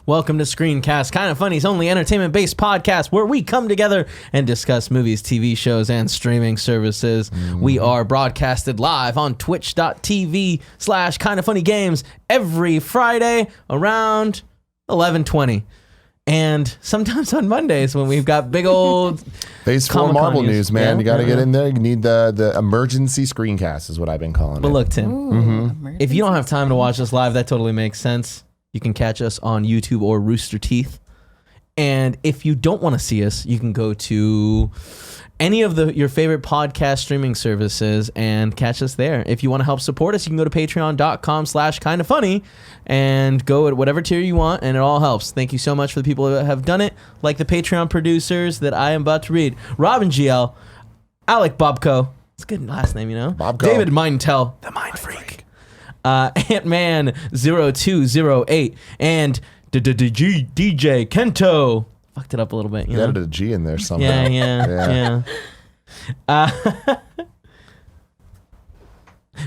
Welcome to Screencast, Kind of Funny's only entertainment-based podcast where we come together and discuss movies, TV shows, and streaming services. We are broadcasted live on twitch.tv/kindoffunnygames every Friday around 11:20. And sometimes on Mondays when we've got big old Phase 4 Comic-Con Marvel news, man. Yeah, You got to get in there. You need the emergency screencast is what I've been calling it. But look, Tim, if you don't have time to watch us live, that totally makes sense. You can catch us on YouTube or Rooster Teeth. And if you don't want to see us, you can go to any of your favorite podcast streaming services and catch us there. If you want to help support us, you can go to patreon.com/kindoffunny and go at whatever tier you want, and it all helps. Thank you so much for the people that have done it, like the Patreon producers that I am about to read. Robin GL, Alec Bobko, it's a good last name, you know? Bobko. David Mindtell, the Mind Freak. Ant-Man 0208, and DJ Kento. Fucked it up a little bit. You added a G in there somehow. Yeah.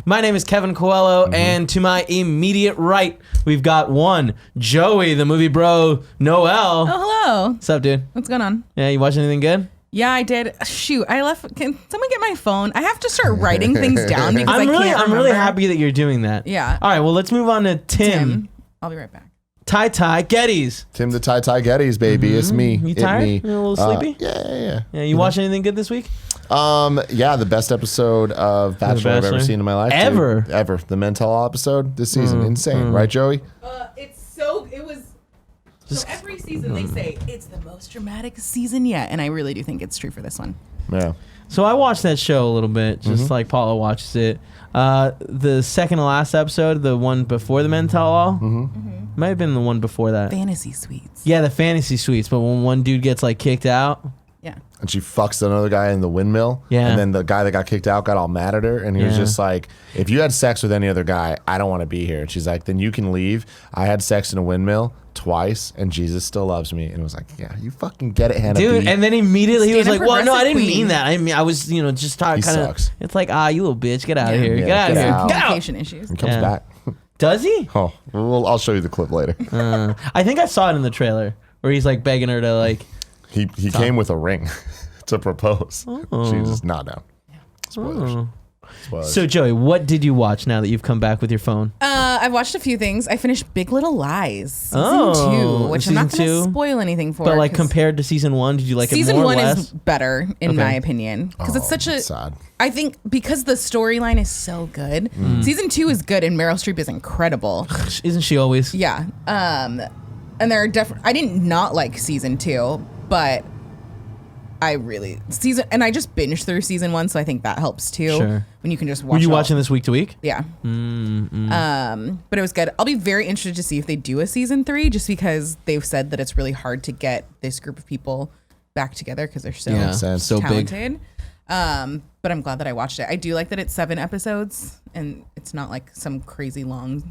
My name is Kevin Coelho, and to my immediate right, we've got one, Joey, the movie bro, Noel. Oh, hello. What's up, dude? What's going on? Yeah, you watch anything good? Yeah, I did. Shoot, I left. Can someone get my phone? I have to start writing things down because I can't remember. I'm really happy that you're doing that. Yeah. All right, well, let's move on to Tim. I'll be right back. Ty Gettys. Tim the Ty Gettys, baby. It's me. You tired? Me. You a little sleepy? Yeah. You watch anything good this week? Yeah, the best episode of Bachelor I've ever seen in my life. Ever. Dude. Ever. The Mental episode this season. Insane. Right, Joey? So every season they say it's the most dramatic season yet, and I really do think it's true for this one. Yeah. So I watched that show a little bit, just like Paula watches it. The second to last episode, the one before the Men Tell All, might have been the one before that. Fantasy suites. Yeah, the fantasy suites. But when one dude gets like kicked out, Yeah. And she fucks another guy in the windmill. Yeah. And then the guy that got kicked out got all mad at her. And he was Yeah. just like, if you had sex with any other guy, I don't want to be here. And she's like, then you can leave. I had sex in a windmill twice, and Jesus still loves me. And it was like, yeah, you fucking get it, Hannah dude. B. And then immediately he was like, Stand up well, no, I didn't progressive mean queen. that. I mean, I was, just kind of. sucks. It's like, you little bitch, get out of here. Yeah, Get out of get here. out. Get out. Communication issues. He comes Yeah. back. Does he? Oh, well, I'll show you the clip later. I think I saw it in the trailer where he's like begging her to like. He came with a ring to propose. She's just not down. Spoilers. Spoilers. So Joey, what did you watch now that you've come back with your phone? I've watched a few things. I finished Big Little Lies season 2, which I'm not season going to two? spoil anything for. But like 'cause compared to season 1, did you like it season more or 1 less? is better in my opinion because it's such a. sad. I think because the storyline is so good. Season 2 is good and Meryl Streep is incredible. Isn't she always? Yeah. And there are I didn't not like season 2, but I just binged through season 1, so I think that helps too. Sure. When you can just watch. Were you it all. watching this week to week? Yeah. But it was good. I'll be very interested to see if they do a season 3, just because they've said that it's really hard to get this group of people back together because they're so so big. talented. But I'm glad that I watched it. I do like that it's 7 episodes and it's not like some crazy long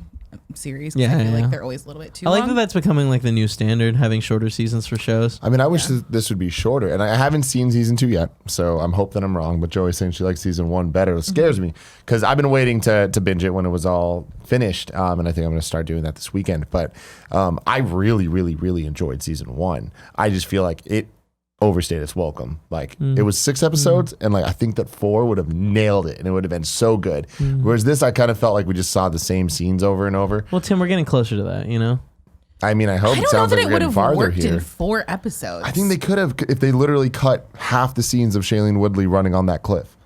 series. 'Cause I feel like they're always a little bit too I like long. that that's becoming like the new standard, having shorter seasons for shows. I mean, I wish this would be shorter, and I haven't seen season 2 yet, so I'm hoping I'm wrong. But Joey's saying she likes season 1 better. It scares me because I've been waiting to binge it when it was all finished, and I think I'm going to start doing that this weekend. But I really, really, really enjoyed season 1. I just feel like it overstayed its welcome. Like it was 6 episodes, and like I think that 4 would have nailed it, and it would have been so good. Whereas this, I kind of felt like we just saw the same scenes over and over. Well, Tim, we're getting closer to that, you know? I mean, I hope I it don't know sounds that like it we're would getting have farther worked here. in 4 episodes. I think they could have if they literally cut half the scenes of Shailene Woodley running on that cliff.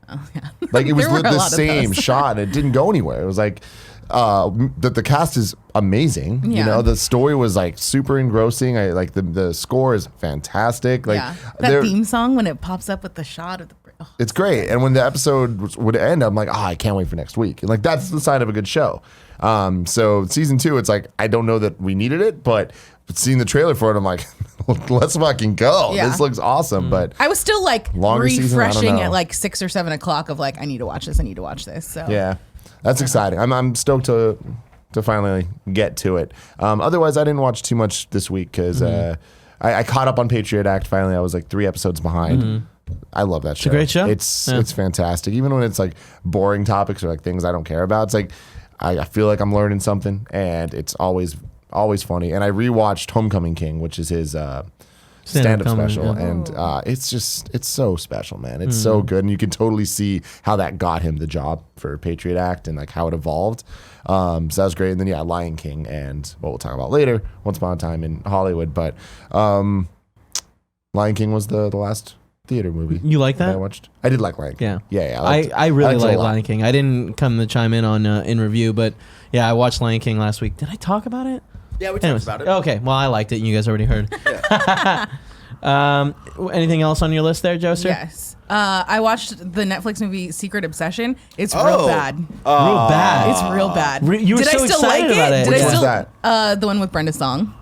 Oh, yeah. Like it was There were a the lot of same those. shot. It didn't go anywhere. It was like the cast is amazing. You Yeah. know, the story was like super engrossing. I like the score is fantastic. Like that theme song when it pops up with the shot of the. Oh. it's great. And when the episode would end, I'm like, I can't wait for next week. And like that's the sign of a good show. So season 2, it's like I don't know that we needed it, but seeing the trailer for it, I'm like, let's fucking go. Yeah. This looks awesome. But I was still like Longer season, I don't refreshing know. at like 6 or 7 o'clock of like I need to watch this. So yeah, that's exciting. I'm stoked to finally get to it. Otherwise, I didn't watch too much this week because I caught up on Patriot Act. Finally, I was like 3 episodes behind. I love that show. It's a great show. It's fantastic. Even when it's like boring topics or like things I don't care about, it's like I feel like I'm learning something, and it's always Always funny. And I rewatched Homecoming King, which is his stand-up special, yeah. and it's so special, man. It's so good, and you can totally see how that got him the job for Patriot Act and like how it evolved. So that was great. And then Lion King, and what we'll talk about later, Once Upon a Time in Hollywood. But Lion King was the last theater movie. You like that? I watched. I did like Lion King. Yeah. I I really liked it a like lot. Lion King. I didn't come to chime in on in review, but yeah, I watched Lion King last week. Did I talk about it? Yeah, we Anyways, talked about it. okay, well, I liked it, and you guys already heard. Anything else on your list there, Joe, sir? Yes. I watched the Netflix movie Secret Obsession. It's real bad. Real bad. It's real bad. You were Did so I still excited like about it. Did Which I one's still, that? The one with Brenda Song.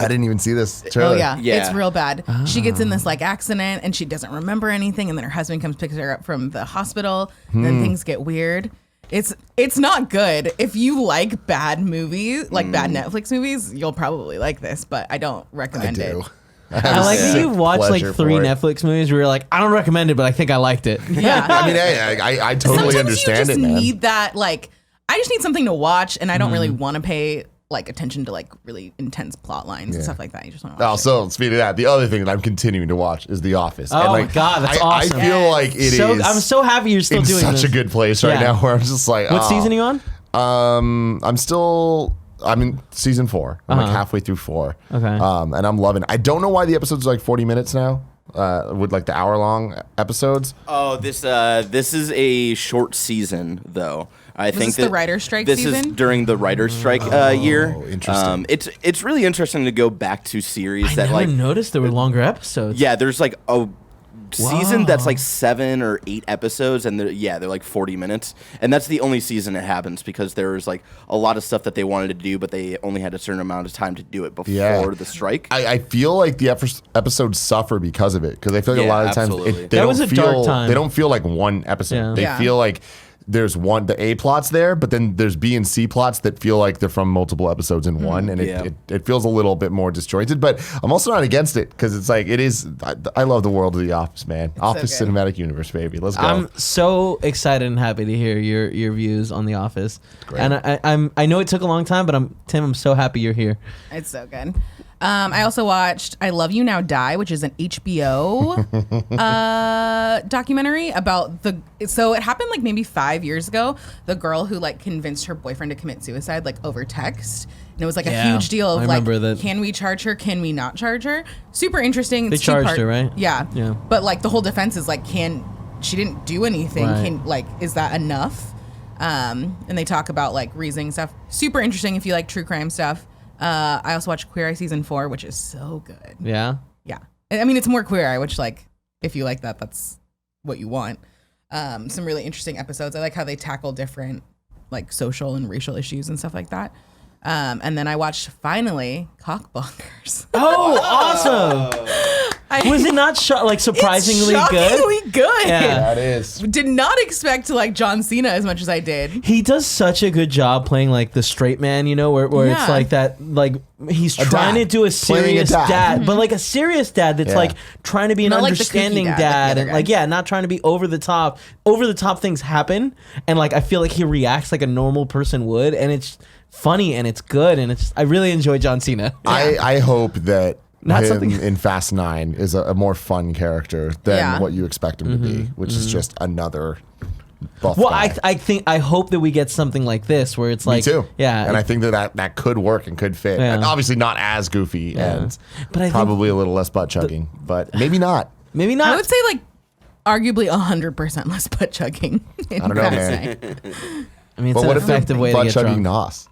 I didn't even see this trailer. Oh yeah, Yeah. it's real bad. She gets in this like accident and she doesn't remember anything, and then her husband comes picks her up from the hospital. And then things get weird. It's not good. If you like bad movies, like bad Netflix movies, you'll probably like this, but I don't I recommend do. it. I like that you watched like Pleasure 3 for it. Netflix movies where you're like, I don't recommend it, but I think I liked it. Yeah. I mean, I totally Sometimes understand you just it, man. need that. Like, I just need something to watch, and I don't really want to pay like attention to like really intense plot lines and stuff like that. You just want to watch it. Also, speaking of that, the other thing that I'm continuing to watch is The Office. Oh And, my God, that's awesome. I feel like it is. I'm so happy you're still in doing such this. a good place right Yeah. now, where I'm just like, What season are you on? I'm in season 4. I'm like halfway through 4. Okay. And I'm loving it. I don't know why the episodes are like 40 minutes now, with like the hour-long episodes. Oh, this is a short season though. I think this that the writer's strike this season? is during the writer's strike year. Interesting. It's really interesting to go back to series I that never like noticed there were longer episodes. yeah, there's like a season that's Wow. like 7 or 8 episodes, and they're like 40 minutes, and that's the only season it happens because there's like a lot of stuff that they wanted to do, but they only had a certain amount of time to do it before the strike. I feel like the episodes suffer because of it, because I feel like a Yeah, lot of times absolutely. they That don't was a feel dark time. they don't feel like one episode. Yeah. They Yeah. feel like there's the A plots there, but then there's B and C plots that feel like they're from multiple episodes in one, and Yeah. it feels a little bit more disjointed. But I'm also not against it, because it's like it is. I love the world of The Office, man. Office good. Cinematic Universe, baby. Let's go. I'm so excited and happy to hear your views on The Office. Great. And I know it took a long time, but I'm so happy you're here. It's so good. I also watched I Love You Now Die, which is an HBO documentary about so it happened like maybe 5 years ago. The girl who like convinced her boyfriend to commit suicide like over text. And it was like a Yeah, huge deal I of like, remember that. can we charge her? Can we not charge her? Super interesting. They It's charged two-part. her, right? Yeah. Yeah. But like the whole defense is like, she didn't do anything. Right. Is that enough? And they talk about like reasoning stuff. Super interesting if you like true crime stuff. I also watched Queer Eye season 4, which is so good. Yeah. Yeah. I mean, it's more Queer Eye, which like, if you like that, that's what you want. Some really interesting episodes. I like how they tackle different like social and racial issues and stuff like that. And then I watched finally Cockblockers. Oh, awesome! Was it not surprisingly it's good? shockingly good. Yeah. that is. Did not expect to like John Cena as much as I did. He does such a good job playing like the straight man, where it's Yeah. like that, like he's A trying dad. to do a Playing a serious dad. dad, but like a serious dad that's Yeah. like trying to be an Not like the kooky understanding dad, like the dad, other and guy. like not trying to be over the top. Over the top things happen, and like I feel like he reacts like a normal person would, and it's funny and it's good, and I really enjoy John Cena. I hope that Not him something- in Fast 9 is a more fun character than Yeah. what you expect him to be, which is just another buff Well, guy. I hope that we get something like this where it's Me like, too. yeah, and I think that could work and could fit. Yeah. And obviously not as goofy and But I think- probably a little less butt chugging, but maybe not. maybe I not. would say like arguably 100% less butt chugging. I don't know, man. I mean, it's But an what if they're effective way to butt get chugging drunk. Nos?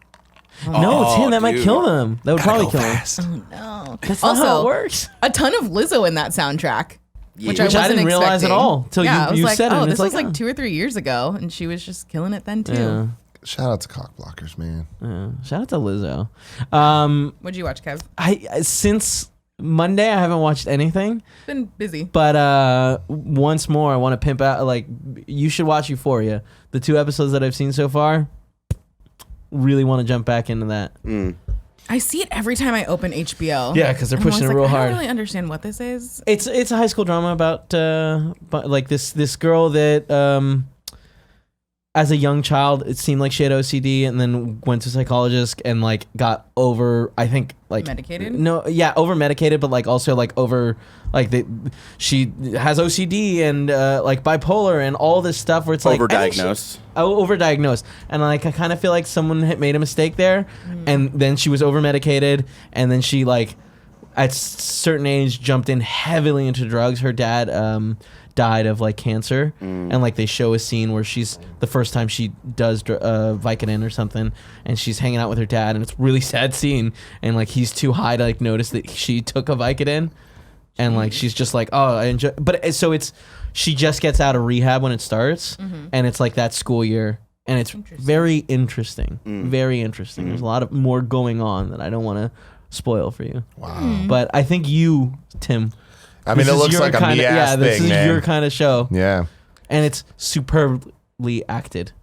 No, it's him. That might dude. kill them. That would probably Gotta kill go him. fast. No. That's not how it works. A ton of Lizzo in that soundtrack. Which I Which I wasn't didn't realize at expecting. all till I was you like, said it, oh, and this it's was like, like 2 or 3 years ago, and she was just killing it then too. Yeah. Shout out to Cockblockers, man. Yeah. Shout out to Lizzo. What'd you watch, Kev? Since Monday, I haven't watched anything. Been busy. But once more, I want to pimp out. Like, you should watch Euphoria. The 2 episodes that I've seen so far, really want to jump back into that. I see it every time I open HBO. Yeah, 'cause they're And I'm pushing always it real I hard. don't really understand what this is. It's a high school drama about like this girl that as a young child, it seemed like she had OCD, and then went to a psychologist and like got over, I think, like Medicated? No, yeah, over medicated, but like also like over like she has OCD and like bipolar and all this stuff where it's like overdiagnosed. Overdiagnosed, and like I kind of feel like someone had made a mistake there, and then she was over medicated, and then she like at certain age jumped in heavily into drugs. Her dad died of like cancer, and like they show a scene where she's the first time she does Vicodin or something, and she's hanging out with her dad, and it's a really sad scene, and like he's too high to like notice that she took a Vicodin, and like she's just like, oh, I enjoy, but so it's she just gets out of rehab when it starts, and it's like that school year, and it's very interesting, very interesting. There's a lot of more going on that I don't want to spoil for you. Wow. But I think you, Tim. I mean, it looks like a kinda, me-ass thing, this is man. your kind of show. Yeah. And it's superbly acted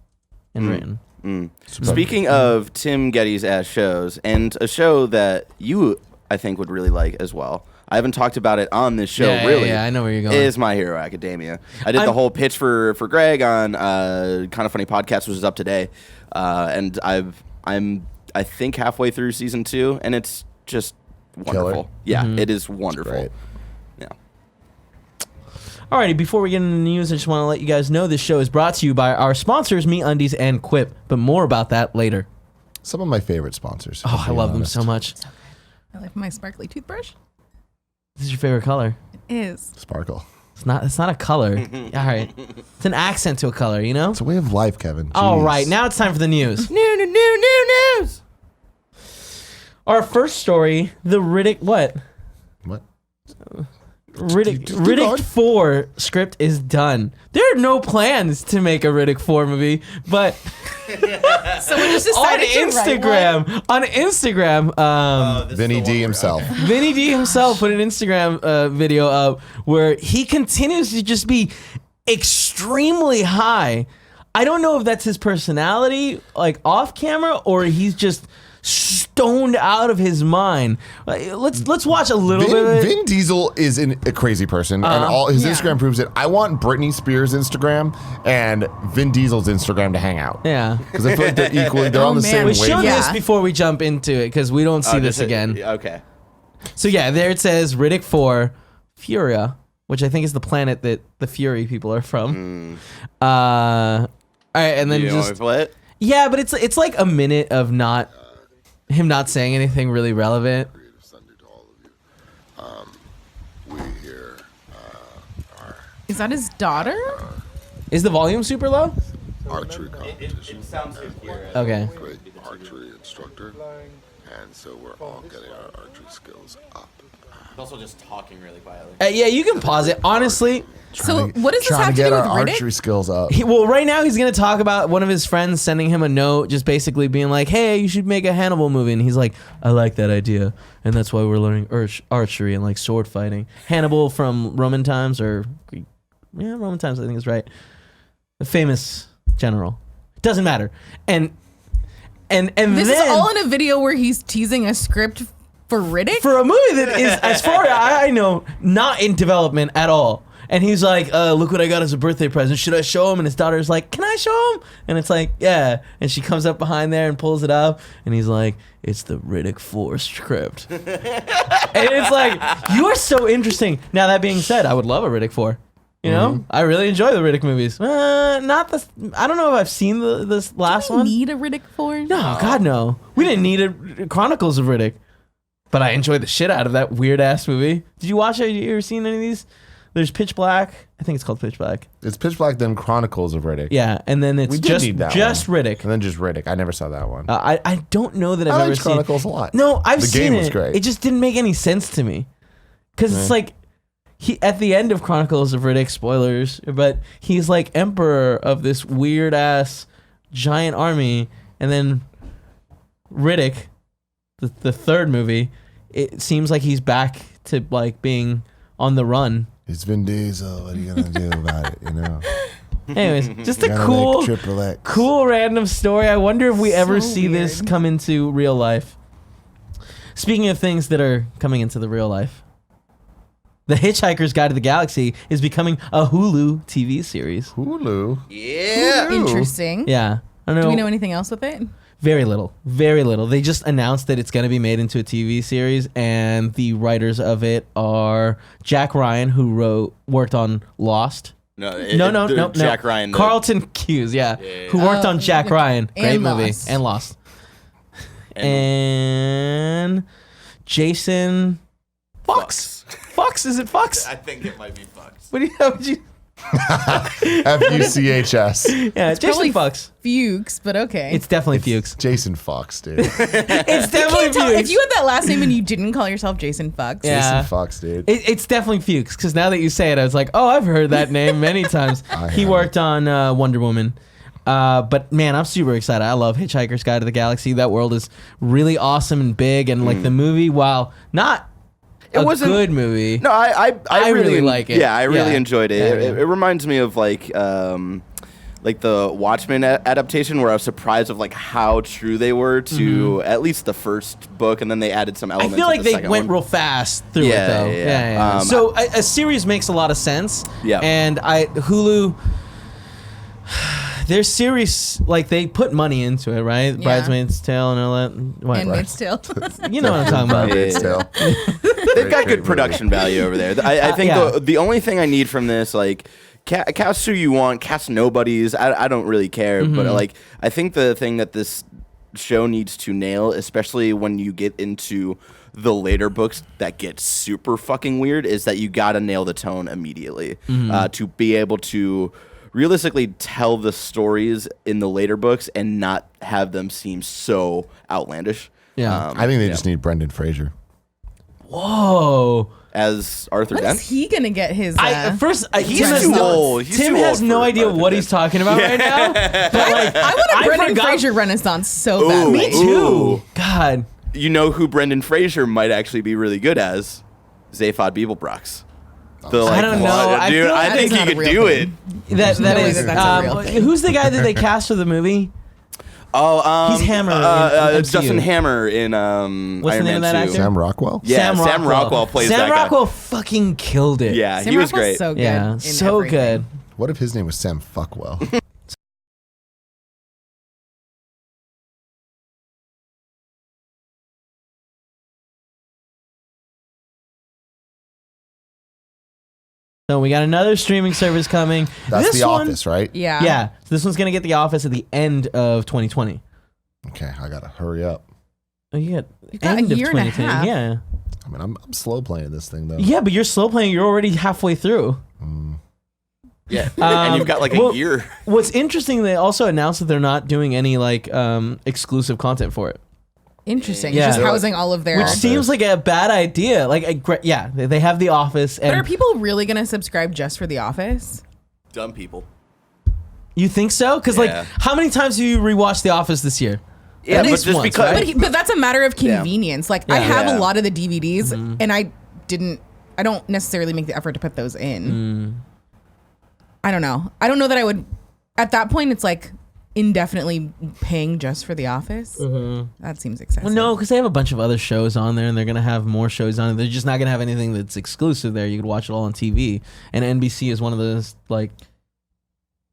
and written. Speaking of Tim Gettys ass shows, and a show that you, I think, would really like as well. I haven't talked about it on this show, really. Yeah, I know where you're going. Is My Hero Academia. I did the whole pitch for Greg on Kind of Funny Podcast, which is up today. And I'm I think halfway through season 2, and it's just wonderful. Killer. Yeah, it is wonderful. Great. Yeah. Alrighty, before we get into the news, I just want to let you guys know this show is brought to you by our sponsors, MeUndies and Quip, but more about that later. Some of my favorite sponsors. Oh, I love them so much. I like my sparkly toothbrush. This is your favorite color. It is. Sparkle. It's not a color. All right. It's an accent to a color, you know? It's a way of life, Kevin. All Jeez. right, now it's time for the news. New news. Our first story, the Riddick, what? What? Riddick Just keep going. 4 script is done. There are no plans to make a Riddick 4 movie, but Someone just on decided to write one. Instagram, Vinny D himself. Vinny D himself put an Instagram video up where he continues to just be extremely high. I don't know if that's his personality, like off camera, or he's just stoned out of his mind. Let's watch a little bit of it. Vin Diesel is a crazy person, and all his Instagram proves it. I want Britney Spears' Instagram and Vin Diesel's Instagram to hang out. Yeah. Because I feel like they're equally. They're on the man. same We show wavelength. this before we jump into it because we don't see this again. Okay. So yeah, there it says Riddick 4, Furia, which I think is the planet that the Fury people are from. All right, and then You want me just to play it? yeah, but it's like a minute of him not saying anything really relevant. Creative Sunday to all of you. We here are Is that his daughter? Is the volume super low? archery competition. sounds good here. Okay. Great archery instructor, and so we're all getting our archery skills up. Also just talking really quietly. Yeah, you can pause it. Honestly, So what does this Trying have to to get do our with Riddick? archery skills up. well, right now he's gonna talk about one of his friends sending him a note, just basically being like, "Hey, you should make a Hannibal movie," and he's like, "I like that idea, and that's why we're learning archery and like sword fighting." Hannibal from Roman times, or Greek, yeah, Roman times, I think is right. A famous general. Doesn't matter. And This then is all in a video where he's teasing a script for Riddick? for a movie that is, as far as I know, not in development at all. And he's like, look what I got as a birthday present. Should I show him? And his daughter's like, can I show him? And it's like, yeah. And she comes up behind there and pulls it up. And he's like, it's the Riddick 4 script. And it's like, you are so interesting. Now, that being said, I would love a Riddick 4. You know? I really enjoy the Riddick movies. Not the... I don't know if I've seen this last Do we one. need a Riddick 4? No, God, no. We didn't need a Chronicles of Riddick. But I enjoyed the shit out of that weird-ass movie. Did you watch it? You ever seen any of these? There's Pitch Black. I think it's called Pitch Black. It's Pitch Black, then Chronicles of Riddick. Yeah, and then it's We did just need that Riddick. And then just Riddick. I never saw that one. I don't know that I've I ever liked seen Chronicles a lot. No, I've The seen game it. was great. It just didn't make any sense to me. Because it's like, he at the end of Chronicles of Riddick, spoilers, but he's like emperor of this weird-ass giant army, and then Riddick, the third movie, it seems like he's back to like being on the run. It's Vin Diesel. What are you gonna do about it? You know. Anyways, just a Gotta cool, make Triple X. cool random story. I wonder if we ever So see this weird. come into real life. Speaking of things that are coming into the real life, The Hitchhiker's Guide to the Galaxy is becoming a Hulu TV series. Hulu. Yeah. Interesting. Yeah. I don't know. Do we know anything else with it? Very little. Very little. They just announced that it's going to be made into a TV series, and the writers of it are Jack Ryan, who worked on Lost. No. Jack Ryan. Carlton Cuse, who worked on Jack Ryan. Great and movie. Lost. And Lost. And Jason Fox. Fox? Is it Fox? I think it might be Fox. What do you Fuchs. Yeah, it's Jason Fox. Fuchs, but okay. It's definitely Fuchs. Jason Fox, dude. It's definitely Fuchs. If you had that last name and you didn't call yourself Jason Fox. Yeah. Jason Fox, dude. It's definitely Fuchs, because now that you say it, I was like, oh, I've heard that name many times. He worked on Wonder Woman. But man, I'm super excited. I love Hitchhiker's Guide to the Galaxy. That world is really awesome and big, and like the movie, while not a good movie. No, I really like it. Yeah, I really enjoyed it. Yeah, It reminds me of like the Watchmen adaptation, where I was surprised of like how true they were to at least the first book, and then they added some elements. I feel like of the they second went one. real fast through it though. Yeah. So a series makes a lot of sense. Yeah. And Hulu. Their series, like, they put money into it, right? Yeah. Bridesmaid's Tale and all that. What? Handmaid's Tale. You know what I'm talking about. Handmaid's Tale. They've got good production value over there. I think Yeah. the only thing I need from this, like, cast who you want, cast nobodies. I don't really care, but like, I think the thing that this show needs to nail, especially when you get into the later books that get super fucking weird, is that you gotta nail the tone immediately to be able to realistically tell the stories in the later books and not have them seem so outlandish. Yeah. I think they just need Brendan Fraser. Whoa. As Arthur When Dent. is he gonna get his? He's Tim has too no- old. He's Tim too has old no for idea Arthur what Dent. he's talking about right now. But like, I want a Brendan forgot- Fraser renaissance so Ooh, badly. Me too. Ooh. God. You know who Brendan Fraser might actually be really good as? Zaphod Beeblebrox. I don't know. I Dude, feel I like think that's he not a could real do thing. it. That no way is. that that's a real thing. Who's the guy that they cast for the movie? Oh, He's Hammer in MCU. Justin Hammer in What's the Iron name of Man that 2. actor? Sam Rockwell? Yeah, Sam Rockwell plays Sam that guy. Rockwell fucking killed it. Yeah, Sam he was Rockwell's great. So good. Yeah, in so everything. good. What if his name was Sam Fuckwell? So we got another streaming service coming. That's This The one- Office, right? Yeah. Yeah, so this one's gonna get The Office at the end of 2020. Okay, I gotta hurry up. Oh, you got got a end of year and a 2020. half. Yeah, I mean, I'm slow playing this thing though. yeah, but you're slow playing. You're already halfway through. Yeah, and you've got like a year. What's interesting, they also announced that they're not doing any like exclusive content for it, Interesting. Yeah. Just housing all of their. which seems like a bad idea. Like, yeah, they have The Office, But are and people really gonna subscribe just for The Office? Dumb people. you think so? Because like, Yeah. how many times have you rewatched The Office this year? Yeah, At but least just once, because. right? But that's a matter of convenience. Like I Yeah. have Yeah. a lot of the DVDs, and I don't necessarily make the effort to put those in. I don't know. I don't know that I would. At that point, it's like indefinitely paying just for The Office. That seems excessive. Well, no, because they have a bunch of other shows on there, and they're gonna have more shows on it. They're just not gonna have anything that's exclusive there. You could watch it all on TV, and NBC is one of those like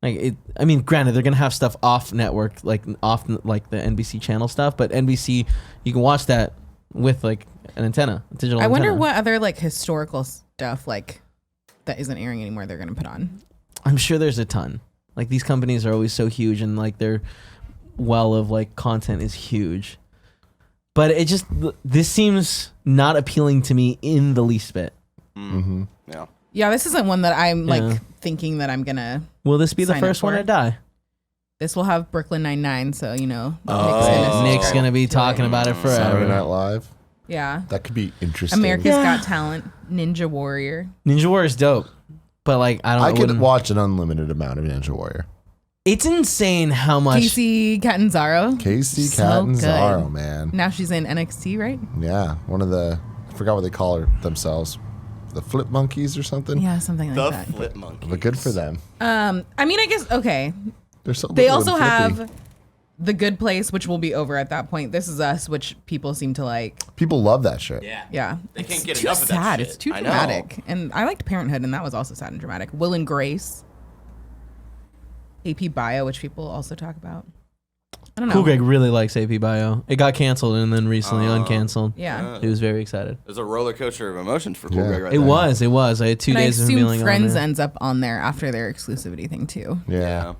it. I mean, granted, they're gonna have stuff off network, like off like the NBC channel stuff, but NBC, you can watch that with like an antenna, a digital. I wonder antenna. what other like historical stuff like that isn't airing anymore they're gonna put on. I'm sure there's a ton. Like these companies are always so huge, and like their well of like content is huge. But it just this seems not appealing to me in the least bit. Yeah. Yeah, this isn't one that I'm Yeah. like thinking that I'm gonna. Will this be the Sign up first one for to it. die? This will have Brooklyn Nine-Nine, so you know. Nick's gonna be talking about it Saturday forever. Night Live. Yeah. That could be interesting. America's Yeah. Got Talent, Ninja Warrior. Ninja Warrior's dope, but like I could wouldn't- watch an unlimited amount of Ninja Warrior. It's insane how much. Casey Catanzaro. Casey So Catanzaro, good. man. Now she's in NXT, right? Yeah, one of the I forgot what they call her themselves, the Flip Monkeys or something. Yeah, something like The that. Flip Monkey. But good for them. I mean, I guess okay. They're so They little also and flippy. have The Good Place, which will be over at that point. This Is Us, which people seem to like. People love that shit. Yeah. They can't It's get too enough of that sad. shit. It's too I know. dramatic. And I liked Parenthood, and that was also sad and dramatic. Will and Grace. AP Bio, which people also talk about. I don't know. Cool Greg really likes AP Bio. It got canceled and then recently uncanceled. Yeah. He was very excited. It was a roller coaster of emotions for Cool Yeah. Greg right It there. was. I had 2 And I days of him assume feeling on Friends there. ends up on there after their exclusivity thing, too. Yeah.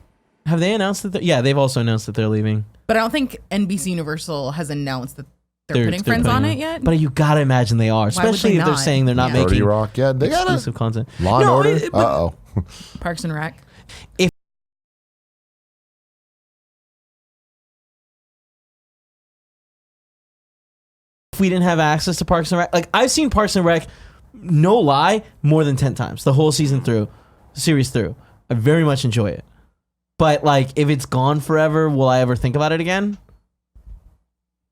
Have they announced that? Yeah, they've also announced that they're leaving. But I don't think NBCUniversal has announced that they're putting Friends putting on it yet. But you gotta imagine they are, would especially they if they're not? saying they're not Yeah. 30 making Rock. Yeah, they got exclusive content. Law and No, Order. it- but- Uh-oh. Parks and Rec. If we didn't have access to Parks and Rec, like I've seen Parks and Rec, no lie, more than 10 times the whole series through. I very much enjoy it. But like, if it's gone forever, will I ever think about it again?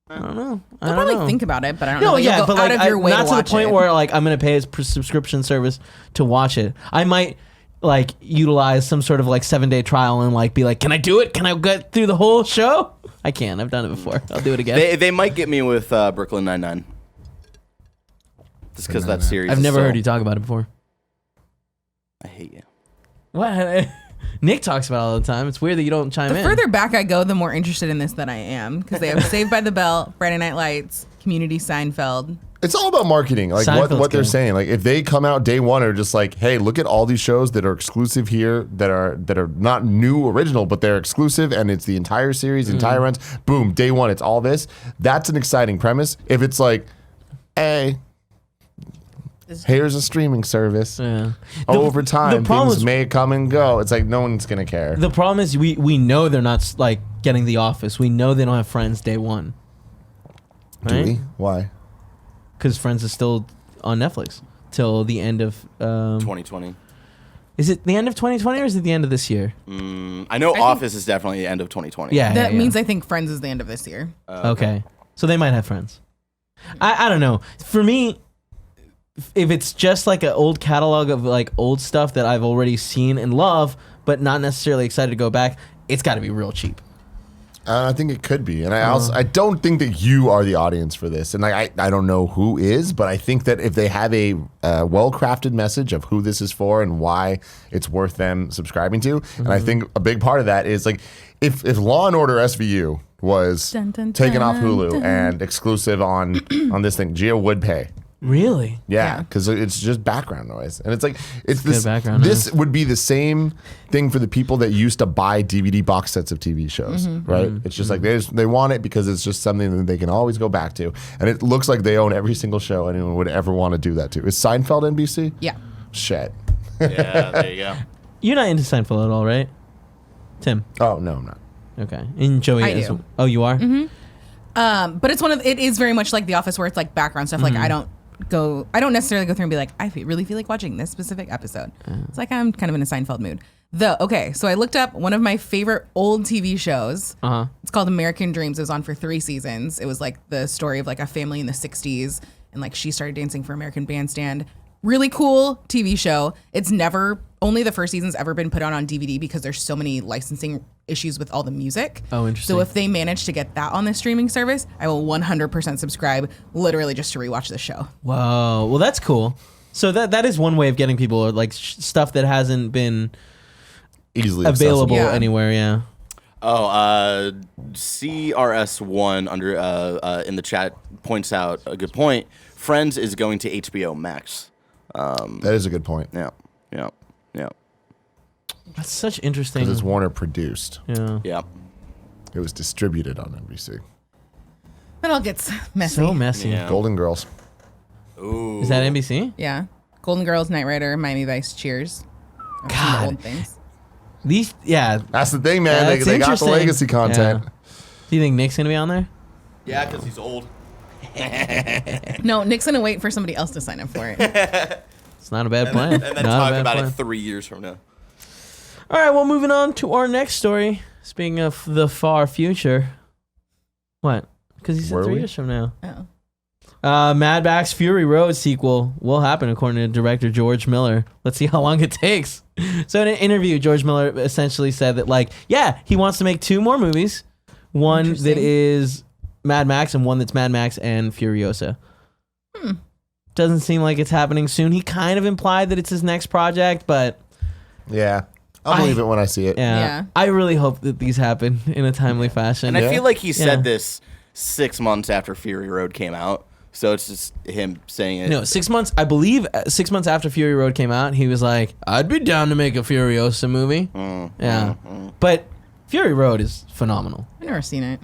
I don't know. I'll probably think about it, but I don't know. No, that you'll yeah, go but out like of your way not to to the watch point it. where like I'm gonna pay a subscription service to watch it. I might like utilize some sort of like 7-day trial and like be like, can I do it? Can I get through the whole show? I can. I've done it before. I'll do it again. They might get me with Brooklyn Nine-Nine. Just because that series. I've is never so- heard you talk about it before. I hate you. What? Nick talks about it all the time. It's weird that you don't chime The in. further back I go, the more interested in this that I am, because they have Saved by the Bell, Friday Night Lights, Community, Seinfeld. It's all about marketing, like Seinfeld's what they're good. saying. Like if they come out day one or just like, hey, look at all these shows that are exclusive here, that are not new original, but they're exclusive, and it's the entire series, entire runs. Boom, day one, it's all this. That's an exciting premise. If it's like, hey, here's a streaming service. Yeah. Over time, the problem things is- may come and go. It's like no one's gonna care. The problem is we know they're not like getting The Office. We know they don't have Friends day one. Do Right? we? Why? Because Friends is still on Netflix till the end of. 2020. Is it the end of 2020 or is it the end of this year? I know Office is definitely the end of 2020. Yeah. That means I think Friends is the end of this year. Okay. So they might have Friends. I don't know. For me, if it's just like an old catalog of like old stuff that I've already seen and love, but not necessarily excited to go back, it's got to be real cheap. I think it could be, and I don't think that you are the audience for this, and I don't know who is, but I think that if they have a well-crafted message of who this is for and why it's worth them subscribing to, and I think a big part of that is like if Law and Order SVU was Dun, dun, taken off dun, Hulu dun. and exclusive on this thing, Gia would pay. Really? Yeah, because it's just background noise, and it's like it's good this. background This would be the same thing for the people that used to buy DVD box sets of TV shows, right? It's just like they want it because it's just something that they can always go back to, and it looks like they own every single show anyone would ever want to do that to. Is Seinfeld NBC? Yeah. Shit. Yeah, there you go. You're not into Seinfeld at all, right? Tim. Oh no, I'm not. Okay. And Joey I is. do. Oh, you are? But it is very much like The Office where it's like background stuff. Like I don't necessarily go through and be like, really feel like watching this specific episode. It's like I'm kind of in a Seinfeld mood. So I looked up one of my favorite old TV shows. Uh-huh. It's called American Dreams. It was on for 3 seasons. It was like the story of like a family in the 60s, and like she started dancing for American Bandstand. Really cool TV show. It's only the first season's ever been put out on DVD because there's so many licensing issues with all the music. Oh, interesting. So if they manage to get that on the streaming service, I will 100% subscribe, literally just to rewatch the show. Whoa. Well, that's cool. So that is one way of getting people like stuff that hasn't been Easily available Yeah. anywhere. Yeah. Oh, CRS1 under in the chat points out a good point. Friends is going to HBO Max. That is a good point. Yeah. That's such interesting. Because it's Warner produced. Yeah. It was distributed on NBC. It all gets messy. So messy. Yeah. Golden Girls. Ooh. Is that NBC? Yeah. Golden Girls, Knight Rider, Miami Vice, Cheers. Some God. old things. These, yeah. That's the thing, man. That's They got the interesting. legacy content. Yeah. Do you think Nick's gonna be on there? Yeah, because he's old. No, Nick's gonna wait for somebody else to sign up for it. It's not a bad plan. And then Not a talk bad about plan. it 3 years from now. All right, well, moving on to our next story. Speaking of the far future. What? Because he said Were 3 we? years from now. Oh. Mad Max Fury Road sequel will happen, according to director George Miller. Let's see how long it takes. So in an interview, George Miller essentially said that, like, yeah, he wants to make 2 more movies one that Interesting. is Mad Max and one that's Mad Max and Furiosa. Doesn't seem like it's happening soon. He kind of implied that it's his next project, but Yeah. I'll believe it when I see it. Yeah. I really hope that these happen in a timely fashion. And I feel like he said Yeah. this 6 months after Fury Road came out. So it's just him saying it. No, 6 months. I believe 6 months after Fury Road came out, he was like, "I'd be down to make a Furiosa movie." Yeah, but Fury Road is phenomenal. I've never seen it.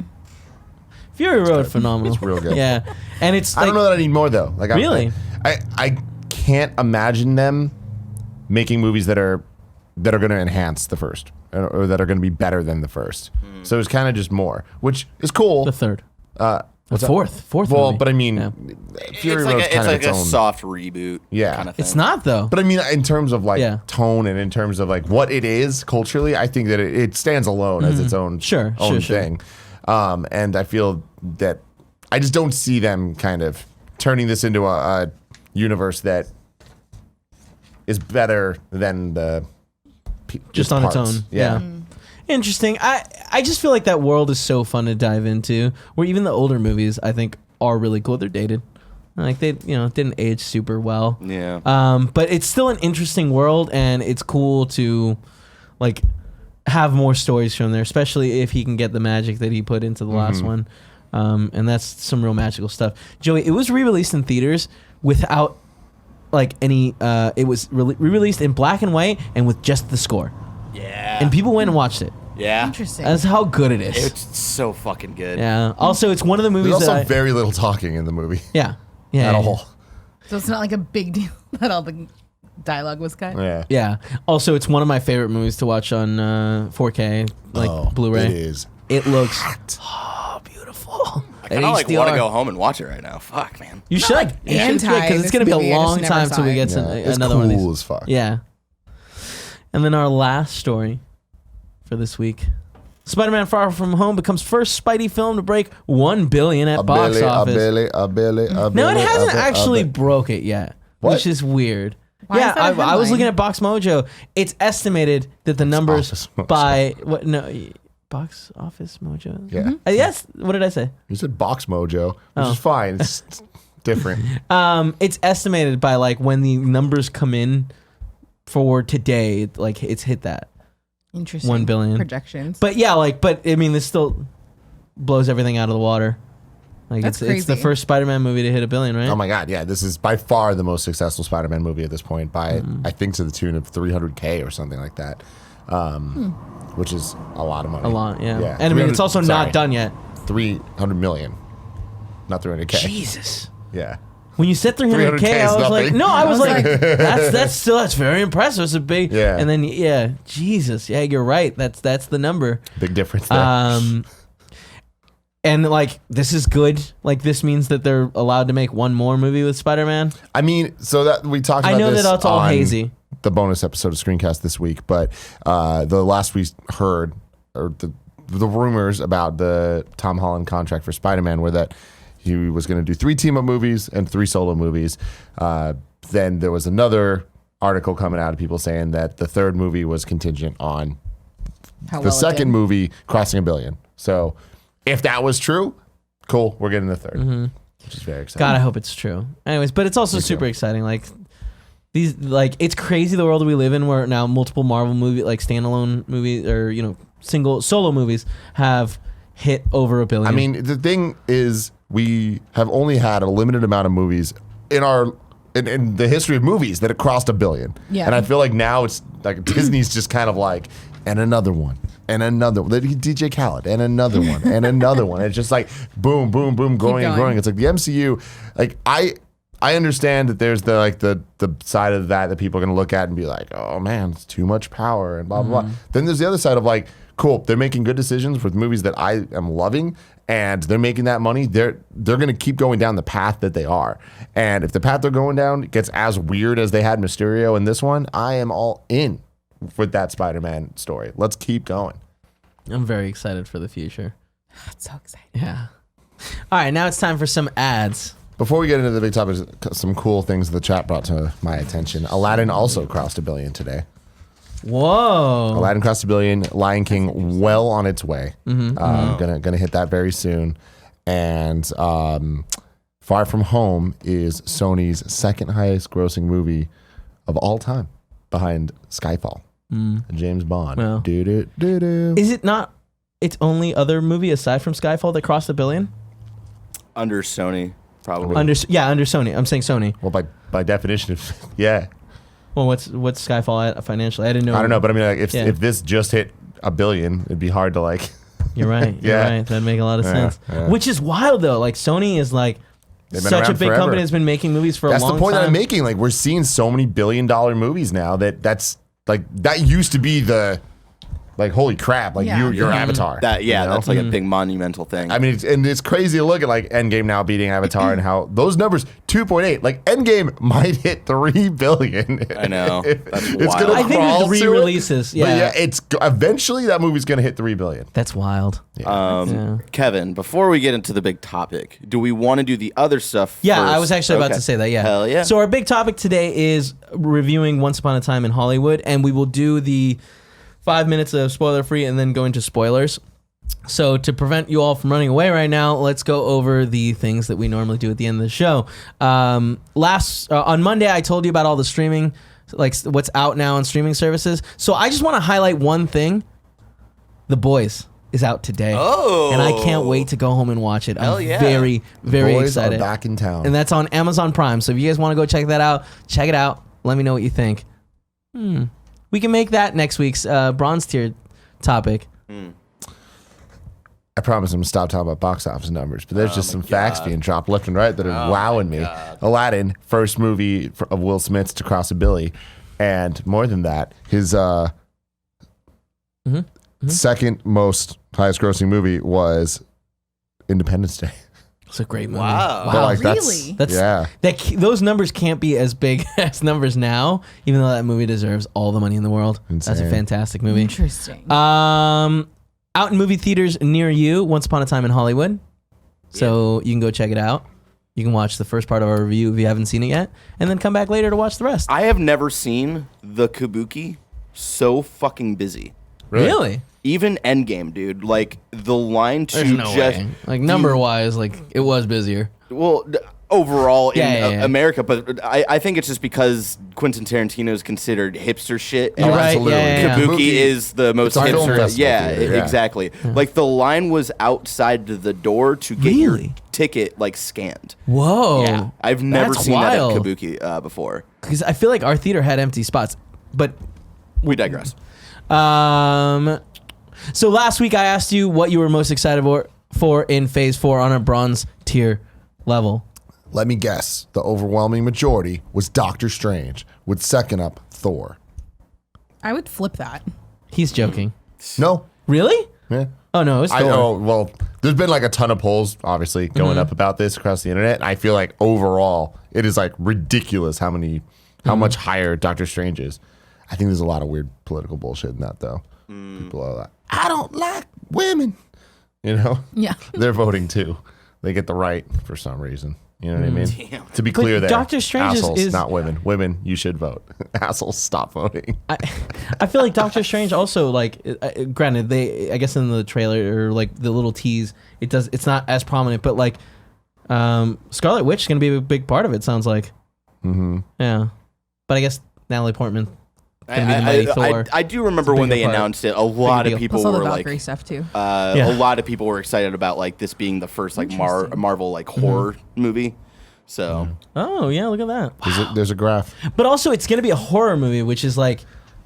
Fury Road, phenomenal. It's real good. Yeah, and it's I don't know that I need more though. Like Really? I can't imagine them making movies that are going to enhance the first or that are going to be better than the first. So it's kind of just more, which is cool. the third, What's the that? fourth. Well, movie. but I mean, Yeah. Fury It's Road's like, kind of a its own. soft reboot Yeah. kind of thing. It's not though. But I mean, in terms of like Yeah. tone and in terms of like what it is culturally, I think that it stands alone as its own Sure, own sure. thing. And I feel that I just don't see them kind of turning this into a universe that is better than the Just on its parts. own. Yeah. Interesting. I just feel like that world is so fun to dive into. Where even the older movies, I think, are really cool. They're dated. Like they, didn't age super well. Yeah. But it's still an interesting world, and it's cool to, like, have more stories from there, especially if he can get the magic that he put into the last one. And that's some real magical stuff. Joey, it was re-released in theaters without, like, any. It was re-released in black and white and with just the score, Yeah. and people went and watched it. Yeah. Interesting. That's how good it is. It's so fucking good. Yeah. Also, it's one of the movies There's also that very little talking in the movie yeah. Yeah. at yeah. all. So it's not like a big deal that all the dialogue was cut. Yeah. Yeah. Also, it's one of my favorite movies to watch on 4K, like Oh, Blu-ray. It is. It looks beautiful. I kind of like want to go home and watch it right now. Fuck, man. You should. like You should, anti because it's this gonna be a movie, I just long never time saw till we it. get Yeah, it's another one of cool these. as fuck. Yeah. And then our last story for this week. Spider-Man Far From Home becomes first Spidey film to break $1 billion at box office. A billy. No, it hasn't actually broke it yet, What? which is weird. Why yeah, is that a I was headline? looking at Box Mojo. It's estimated that the numbers Office Mojo. by what? No, Box Office Mojo. Yeah. Yes. What did I say? You said Box Mojo, which Oh. is fine. It's different. It's estimated by like when the numbers come in for today, like it's hit that. Interesting. 1 billion. Projections. But yeah, but I mean, this still blows everything out of the water. Like That's it's the crazy. first Spider-Man movie to hit $1 billion, right? Oh my god, yeah, this is by far the most successful Spider-Man movie at this point by I think to the tune of 300K or something like that. Which is a lot of money. A lot, yeah. Yeah. And I mean, it's 300 also sorry, not done yet. 300 million. Not 300K. Jesus. Yeah. When you said 300K, 300K I is was like, nothing. no, I was I like, was that's very impressive. It's a big, Yeah. And then yeah, Jesus, yeah, you're right. That's the number. Big difference there. And like this is good. Like this means that they're allowed to make one more movie with Spider-Man. I mean, so that we talked about I know this that it's all on hazy. the bonus episode of Screencast this week, but the last we heard, or the rumors about the Tom Holland contract for Spider-Man were that he was going to do 3 team-up movies and 3 solo movies. Then there was another article coming out of people saying that the third movie was contingent on How the well it second did. movie crossing $1 billion. So if that was true, cool, we're getting the third, which is very exciting. God, I hope it's true. Anyways, but it's also Me super too. exciting. Like these, like it's crazy the world we live in, where now multiple Marvel movie, like standalone movies or single solo movies have hit over $1 billion. I mean, the thing is, we have only had a limited amount of movies in the history of movies that have crossed $1 billion. Yeah. And I feel like now it's like Disney's just kind of like, and another one, and another one. DJ Khaled, and another one, and another one. It's just like boom, boom, boom, growing and going. growing. It's like the MCU. Like I understand that there's the side of that people are gonna look at and be like, oh man, it's too much power and blah blah blah. Then there's the other side of like, cool, they're making good decisions with movies that I am loving, and they're making that money. They're gonna keep going down the path that they are. And if the path they're going down gets as weird as they had Mysterio in this one, I am all in with that Spider-Man story. Let's keep going. I'm very excited for the future. That's so exciting. Yeah. All right, now it's time for some ads. Before we get into the big topics, some cool things the chat brought to my attention. Aladdin also crossed $1 billion today. Whoa. Aladdin crossed $1 billion. Lion King well on its way. Gonna hit that very soon. And Far From Home is Sony's second highest grossing movie of all time, behind Skyfall. James Bond. Well. Do-do-do-do. Is it not its only other movie aside from Skyfall that crossed $1 billion? Under Sony, probably. Under Sony. I'm saying Sony. Well, by definition, yeah. Well, what's Skyfall at financially? I didn't know. I don't know, but I mean, like, if this just hit $1 billion, it'd be hard to like. You're right. You're Yeah. right. That'd make a lot of sense. yeah. Which is wild though. Like Sony is like They've been such a around big forever. company that's been making movies for That's a long the point time. that I'm making. Like, we're seeing so many $1 billion movies now that's like that used to be the like holy crap, like Yeah. your Avatar. That you know? that's like a big monumental thing. I mean, it's crazy to look at like Endgame now beating Avatar and how those numbers 2.8. Like Endgame might hit $3 billion. I know. That's It's wild. gonna I think crawl there's to it, re-releases. but Yeah. it's eventually that movie's gonna hit $3 billion. That's wild. Yeah. Kevin, before we get into the big topic, do we want to do the other stuff? Yeah, first? I was actually about Okay. to say that. Yeah. Hell yeah. So our big topic today is reviewing Once Upon a Time in Hollywood, and we will do the 5 minutes of spoiler free and then go into spoilers. So to prevent you all from running away right now, let's go over the things that we normally do at the end of the show. On Monday, I told you about all the streaming, like what's out now on streaming services. So I just want to highlight one thing. The Boys is out today. Oh. And I can't wait to go home and watch it. Hell I'm yeah. very, very Boys excited. are back in town. And that's on Amazon Prime. So if you guys want to go check that out, check it out. Let me know what you think. We can make that next week's bronze tier topic. I promise I'm gonna stop talking about box office numbers, but there's just some facts being dropped left and right that are wowing me. Aladdin, first movie of Will Smith's to cross $1 billion, and more than that, his second most highest grossing movie was Independence Day. It's a great movie. Wow. But, like, Really? That's those numbers can't be as big as numbers now, even though that movie deserves all the money in the world. That's a Insane. fantastic movie. Interesting. Out in movie theaters near you, Once Upon a Time in Hollywood. So you can go check it out. You can watch the first part of our review if you haven't seen it yet, and then come back later to watch the rest. I have never seen the Kabuki so fucking busy. Really? Even Endgame, dude. Like the line to There's no just way. Like number wise, like it was busier. overall in Yeah. America, but I think it's just because Quentin Tarantino is considered hipster shit. And You're right, absolutely. yeah. Kabuki is the most It's a film hipster. festival Yeah, theater, yeah. exactly. Like the line was outside the door to get your Really? ticket like scanned. Whoa. Yeah, I've never That's seen wild. that at Kabuki before. Because I feel like our theater had empty spots, but We digress. so last week I asked you what you were most excited for in Phase 4 on a bronze tier level. Let me guess. The overwhelming majority was Doctor Strange, with second up Thor. I would flip that. He's joking. No. Really? Yeah. Oh no, it's I Thor. know. Well, there's been like a ton of polls, obviously, going up about this across the internet. And I feel like overall, it is like ridiculous how much higher Doctor Strange is. I think there's a lot of weird political bullshit in that, though. People are like, I don't like women. You know? Yeah. They're voting too. They get the right for some reason. You know what I mean? Damn. To be clear there. Doctor Strange assholes, is- not women. Women, you should vote. Assholes, stop voting. I feel like Doctor Strange also like granted I guess in the trailer or like the little tease it's not as prominent, but like Scarlet Witch is gonna be a big part of it, sounds like. Yeah, but I guess Natalie Portman gonna be the mighty Thor. I do remember It's a when they bigger part. announced it. A lot deal. of people Also the were Valkyrie like, stuff too. Yeah. a lot of people were excited about like this being the first like Interesting. Marvel like horror movie. So Oh yeah, look at that. There's a graph. But also it's gonna be a horror movie, which is like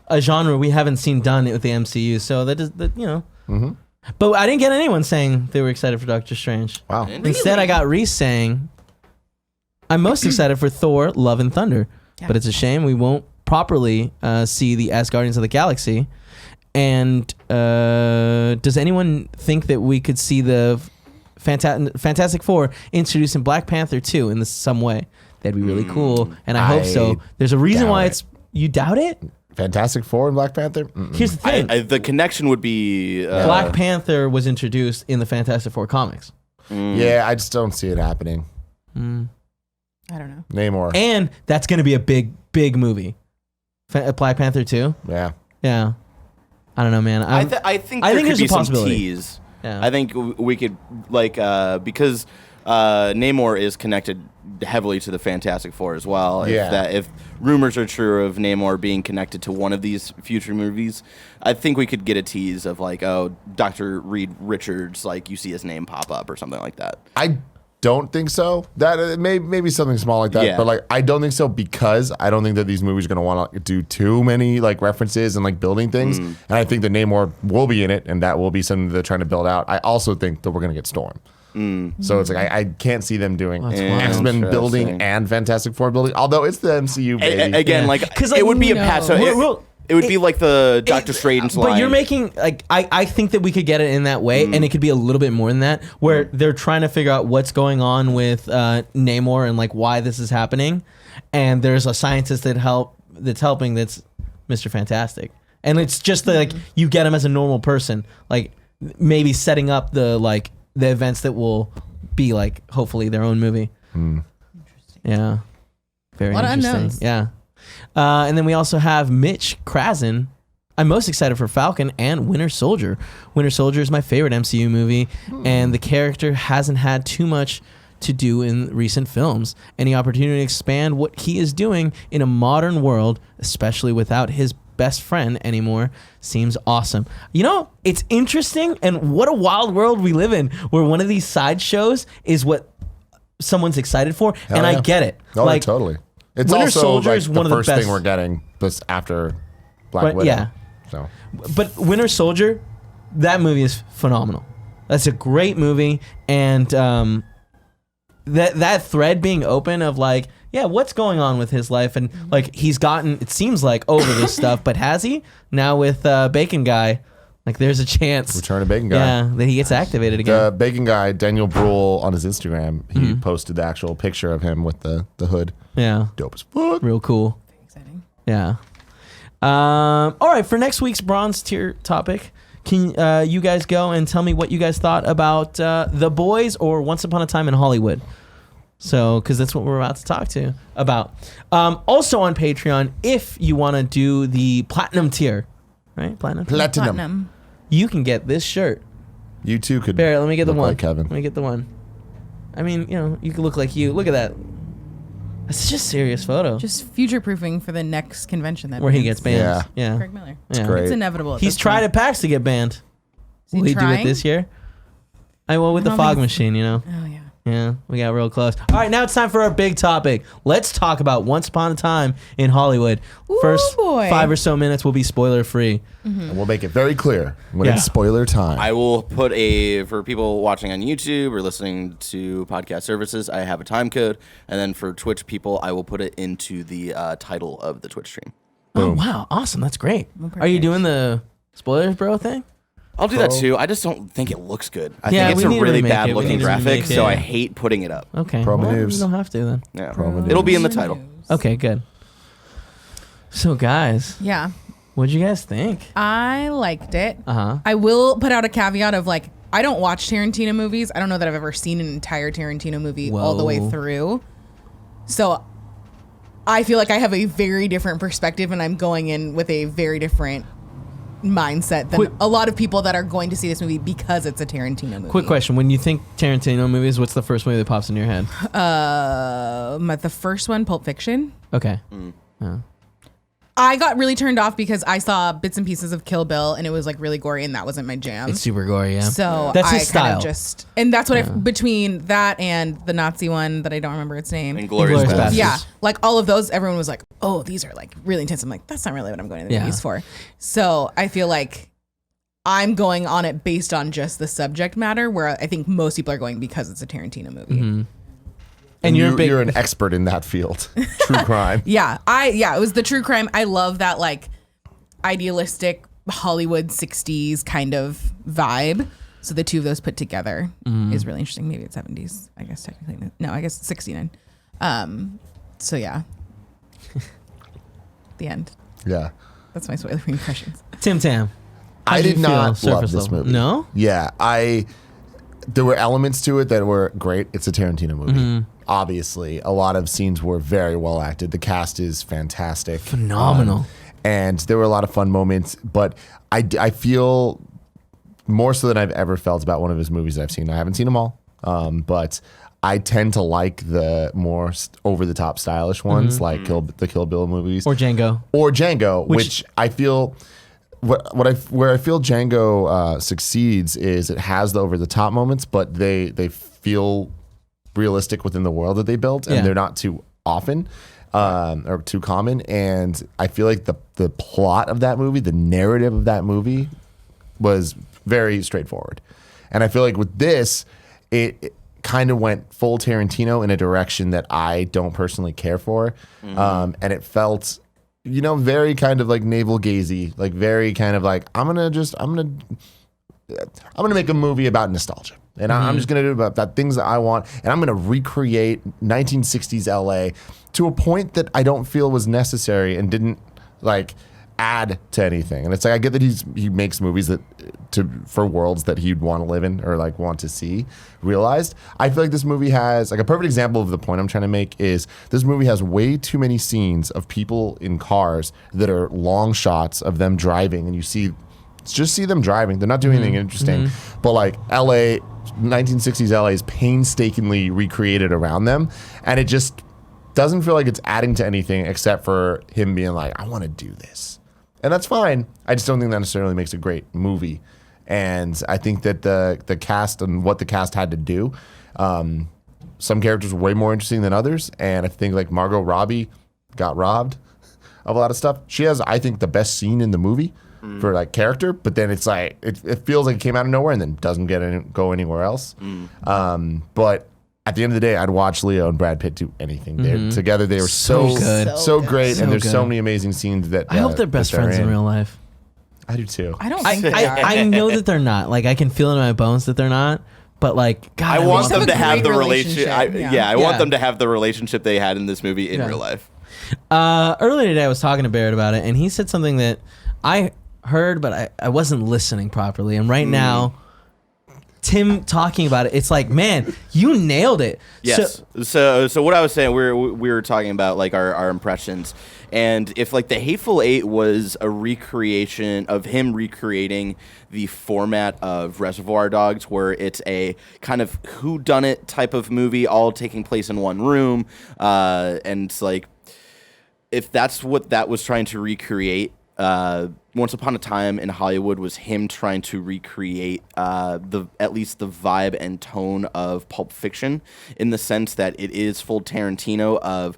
a genre we haven't seen done with the MCU. So that you know. But I didn't get anyone saying they were excited for Doctor Strange. Wow. Instead, I got Reese saying, I'm most excited for Thor, Love and Thunder. Yeah. But it's a shame we won't properly see the Asgardians of the Galaxy. And does anyone think that we could see the Fantastic Four introduced in Black Panther 2 in some way? That'd be really cool. And I hope so. There's a reason why doubt it's... You doubt it? Fantastic Four and Black Panther? Mm-mm. Here's the thing. the connection would be Black Panther was introduced in the Fantastic Four comics. Yeah, I just don't see it happening. I don't know. Namor. And that's going to be a big, big movie. Black Panther 2. Yeah. Yeah. I don't know, man. I think there could there's be a some possibility. tease. Yeah. I think we could because Namor is connected heavily to the Fantastic Four as well. If rumors are true of Namor being connected to one of these future movies, I think we could get a tease of like, oh, Dr. Reed Richards, like you see his name pop up or something like that. I don't think so. That maybe something small like that, Yeah. but like I don't think so because I don't think that these movies are gonna want to do too many like references and like building things. And I think that Namor will be in it, and that will be something they're trying to build out. I also think that we're gonna get Storm. So it's like I can't see them doing X-Men building Interesting. and Fantastic Four building. Although it's the MCU, baby. Again, Yeah. like 'Cause, like, it would be a no. pass. So it would be like the Doctor Strange line. But you're making like I think that we could get it in that way, and it could be a little bit more than that, where they're trying to figure out what's going on with Namor and like why this is happening, and there's a scientist that's helping that's Mr. Fantastic, and it's just like you get him as a normal person, like maybe setting up the events that will be like hopefully their own movie. Yeah, very A lot of interesting. unknowns. Yeah. And then we also have Mitch Krasen. I'm most excited for Falcon and Winter Soldier. Winter Soldier is my favorite MCU movie, and the character hasn't had too much to do in recent films. Any opportunity to expand what he is doing in a modern world, especially without his best friend anymore, seems awesome. You know, it's interesting, and what a wild world we live in, where one of these side shows is what someone's excited for, and I get it. Oh, like, totally. It's Winter also Soldier like is the one of the first best- thing we're getting this after Black But, Widow. yeah. So But Winter Soldier, that movie is phenomenal. That's a great movie, and that thread being open of like, yeah, what's going on with his life, and like he's gotten, it seems like, over this stuff, but has he? Now with Bacon Guy, like there's a chance, Return of Bacon Guy. yeah, that he gets activated The again. Bacon Guy, Daniel Bruhl, on his Instagram, he posted the actual picture of him with the hood. Yeah, Dope as fuck. real cool. Exciting. Yeah. All right, for next week's bronze tier topic, can you guys go and tell me what you guys thought about The Boys or Once Upon a Time in Hollywood? So, because that's what we're about to talk to about. Also on Patreon, if you want to do the platinum tier, right? Platinum. You can get this shirt. You too could. Barrett, let me get the look one. like Kevin. Let me get the one. I mean, you know, you can look like you. Look at that. That's just a serious photo. Just future proofing for the next convention that where he gets banned. Yeah. Yeah. Craig Miller. Yeah. great. It's inevitable. He's tried at PAX to get banned. Is he Will he do it trying? this year? I will with I the don't fog think machine, you know. Oh yeah. Yeah, we got real close. All right, now it's time for our big topic. Let's talk about Once Upon a Time in Hollywood. Ooh, First boy. 5 or so minutes will be spoiler free. And we'll make it very clear when Yeah. it's spoiler time. I will put for people watching on YouTube or listening to podcast services, I have a time code. And then for Twitch people, I will put it into the title of the Twitch stream. Oh, wow. Awesome. That's great. Are you doing the spoilers, bro thing? I'll do that too. I just don't think it looks good. I Yeah, think it's we a need to really remake bad it. We looking need to graphic, remake it. so I hate putting it up. Okay. Promo well, news. you don't have to then. Yeah. Promo It'll be in the News. title. Okay, good. So, guys, Yeah. what'd you guys think? I liked it. Uh-huh. I will put out a caveat of like, I don't watch Tarantino movies. I don't know that I've ever seen an entire Tarantino movie all the way Whoa. through. So I feel like I have a very different perspective and I'm going in with a very different mindset than Quick- a lot of people that are going to see this movie because it's a Tarantino movie. Quick question. When you think Tarantino movies, what's the first movie that pops in your head? The first one, Pulp Fiction. Okay. I got really turned off because I saw bits and pieces of Kill Bill and it was like really gory and that wasn't my jam. It's super gory, yeah. So That's I his kind style. of just, and that's what I, between that and the Nazi one that I don't remember its name. Inglourious Inglourious Basterds. Yeah, like all of those, everyone was like, "Oh, these are like really intense." I'm like, "That's not really what I'm going to the Yeah. movies for." So I feel like I'm going on it based on just the subject matter, where I think most people are going because it's a Tarantino movie. Mm-hmm. and you're a big- you're an expert in that field. True crime. Yeah, it was the true crime. I love that like idealistic Hollywood 60s kind of vibe. So the two of those put together is really interesting. Maybe it's 70s, I guess technically. No, I guess 69. So yeah. The end. Yeah. That's my spoiler impressions. Tim Tam. I how'd you did feel, not love surface this level? movie. No? Yeah, there were elements to it that were great. It's a Tarantino movie. Mm-hmm. Obviously, a lot of scenes were very well acted. The cast is fantastic. Phenomenal. and there were a lot of fun moments. But I feel more so than I've ever felt about one of his movies that I've seen. I haven't seen them all, but I tend to like the more over the top stylish ones, like the Kill Bill movies Or Django. Which I feel. Where I feel Django succeeds is it has the over the top moments, but they feel realistic within the world that they built, and they're not too often or too common. And I feel like the plot of that movie, the narrative of that movie, was very straightforward. And I feel like with this, it kind of went full Tarantino in a direction that I don't personally care for, and it felt, very kind of like navel gazy, like very kind of like I'm gonna make a movie about nostalgia, and I'm just gonna do about things that I want, and I'm gonna recreate 1960s LA to a point that I don't feel was necessary and didn't like add to anything. And it's like I get that he makes movies for worlds that he'd want to live in or like want to see realized. I feel like this movie has like a perfect example of the point I'm trying to make is this movie has way too many scenes of people in cars that are long shots of them driving, and you just see them driving. They're not doing anything interesting, but like 1960s LA is painstakingly recreated around them, and it just doesn't feel like it's adding to anything except for him being like, I want to do this. And that's fine. I just don't think that necessarily makes a great movie. And I think that the cast and what the cast had to do, some characters were way more interesting than others. And I think like Margot Robbie got robbed of a lot of stuff. She has, I think, the best scene in the movie for like character. But then it's like, it feels like it came out of nowhere and then doesn't go anywhere else. But at the end of the day, I'd watch Leo and Brad Pitt do anything. They're together. They were so good. so great, So and there's good. so many amazing scenes that I hope they're best friends in real life. I do too. I don't think they are. I know that they're not. Like I can feel in my bones that they're not. But like, God, I want them have a to have great the relationship. relationship. I want them to have the relationship they had in this movie in real life. Earlier today, I was talking to Barrett about it, and he said something that I heard, but I wasn't listening properly. And right now, Tim talking about it, it's like, man, you nailed it. Yes. So what I was saying, we were talking about like our impressions, and if like The Hateful Eight was a recreation of him recreating the format of Reservoir Dogs, where it's a kind of whodunit type of movie, all taking place in one room, and it's like if that's what that was trying to recreate. Once Upon a Time in Hollywood was him trying to recreate at least the vibe and tone of Pulp Fiction, in the sense that it is full Tarantino of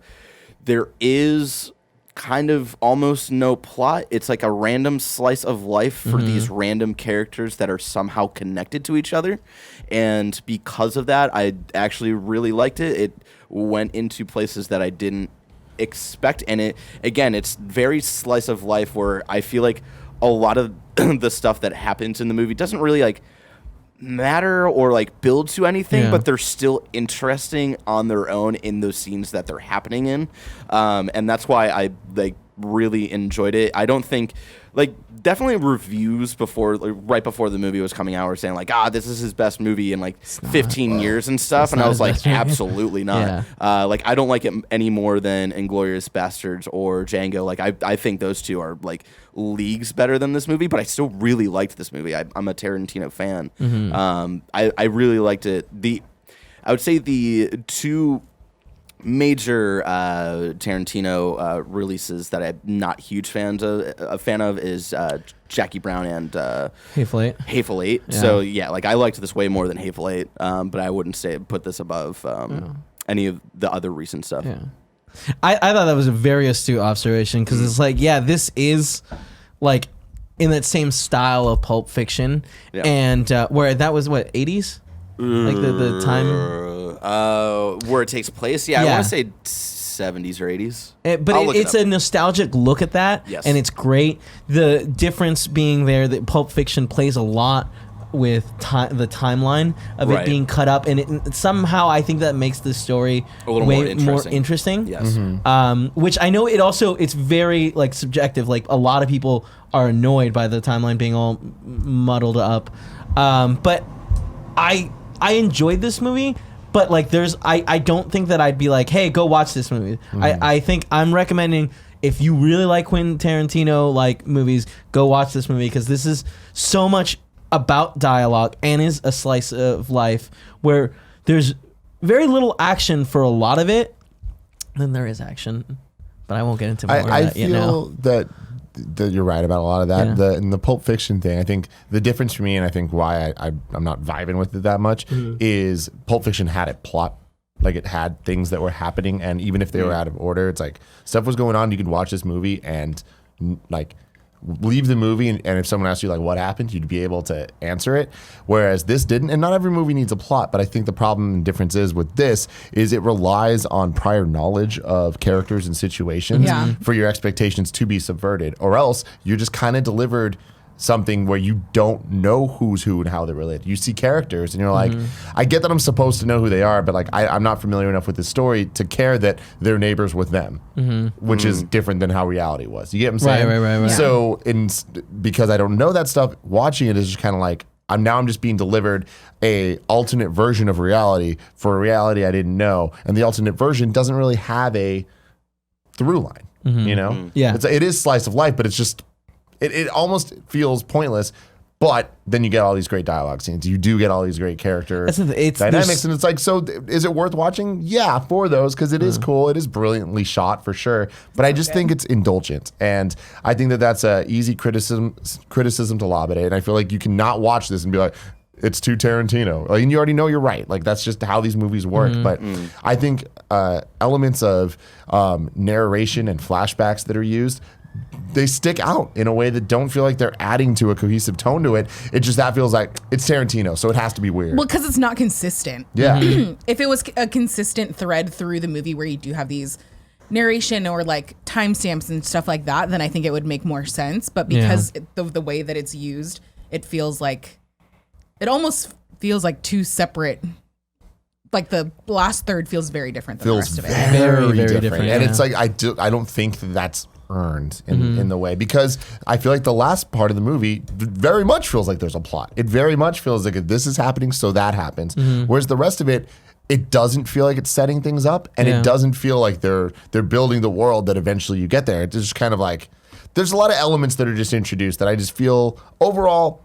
there is kind of almost no plot. It's like a random slice of life for these random characters that are somehow connected to each other. And because of that, I actually really liked it. It went into places that I didn't expect, and it's very slice of life, where I feel like a lot of the stuff that happens in the movie doesn't really like matter or like build to anything, but they're still interesting on their own in those scenes that they're happening in, and that's why I like really enjoyed it. I don't think like definitely reviews right before the movie was coming out were saying like, this is his best movie in like 15 years and stuff, and I was like, absolutely not. Like I don't like it any more than Inglourious Bastards or Django. Like I think those two are like leagues better than this movie, but I still really liked this movie. I'm a Tarantino fan. I really liked it. I would say the two major Tarantino releases that I'm not huge fan of is Jackie Brown and Hateful Eight. Yeah. So yeah, like I liked this way more than Hateful Eight, but I wouldn't put this above any of the other recent stuff. Yeah. I thought that was a very astute observation, because it's like, this is like in that same style of Pulp Fiction, and where that was what 80s, like the time where it takes place. I want to say 70s or 80s. But it's a nostalgic look at that, and it's great. The difference being there that Pulp Fiction plays a lot with the timeline of it being cut up, and somehow I think that makes the story a little more interesting. Yes. Which I know it's very like subjective. Like a lot of people are annoyed by the timeline being all muddled up. But I enjoyed this movie. But like I don't think that I'd be like, hey, go watch this movie. I think I'm recommending, if you really like Quentin Tarantino like movies, go watch this movie because this is so much about dialogue and is a slice of life where there's very little action for a lot of it. Then there is action, but I won't get into more of that yet now. I feel that you're right about a lot of that. Yeah. In the Pulp Fiction thing, I think the difference for me, and I think why I'm not vibing with it that much, is Pulp Fiction had a plot. Like it had things that were happening, and even if they were out of order, it's like stuff was going on. You could watch this movie and like leave the movie, and if someone asked you like what happened, you'd be able to answer it. Whereas this didn't, and not every movie needs a plot. But I think the problem and difference is with this is it relies on prior knowledge of characters and situations for your expectations to be subverted, or else you're just kind of delivered something where you don't know who's who and how they're related. You see characters and you're like, I get that I'm supposed to know who they are, but like I'm not familiar enough with the story to care that they're neighbors with them, which is different than how reality was. You get what I'm saying? Right. So because I don't know that stuff, watching it is just kind of like, I'm just being delivered a alternate version of reality for a reality I didn't know. And the alternate version doesn't really have a through line, you know? Yeah. It is slice of life, but it's just, it almost feels pointless, but then you get all these great dialogue scenes. You do get all these great character dynamics, and it's like, so is it worth watching? Yeah, for those, because it is cool. It is brilliantly shot for sure, but I just think it's indulgent, and I think that that's a easy criticism to lob at it, and I feel like you cannot watch this and be like, it's too Tarantino. Like, and you already know you're right. Like, that's just how these movies work. But I think elements of narration and flashbacks that are used, they stick out in a way that don't feel like they're adding to a cohesive tone to it. It just, that feels like it's Tarantino, so it has to be weird. Well, because it's not consistent. Yeah. If it was a consistent thread through the movie where you do have these narration or like timestamps and stuff like that, then I think it would make more sense. But because of the way that it's used, it almost feels like two separate. Like the last third feels very different than the rest of it. Very different. And it's like, I don't think that's earned in the way, because I feel like the last part of the movie very much feels like there's a plot. It very much feels like this is happening, so that happens. Whereas the rest of it, it doesn't feel like it's setting things up, and it doesn't feel like they're building the world that eventually you get there. It's just kind of like, there's a lot of elements that are just introduced that I just feel overall,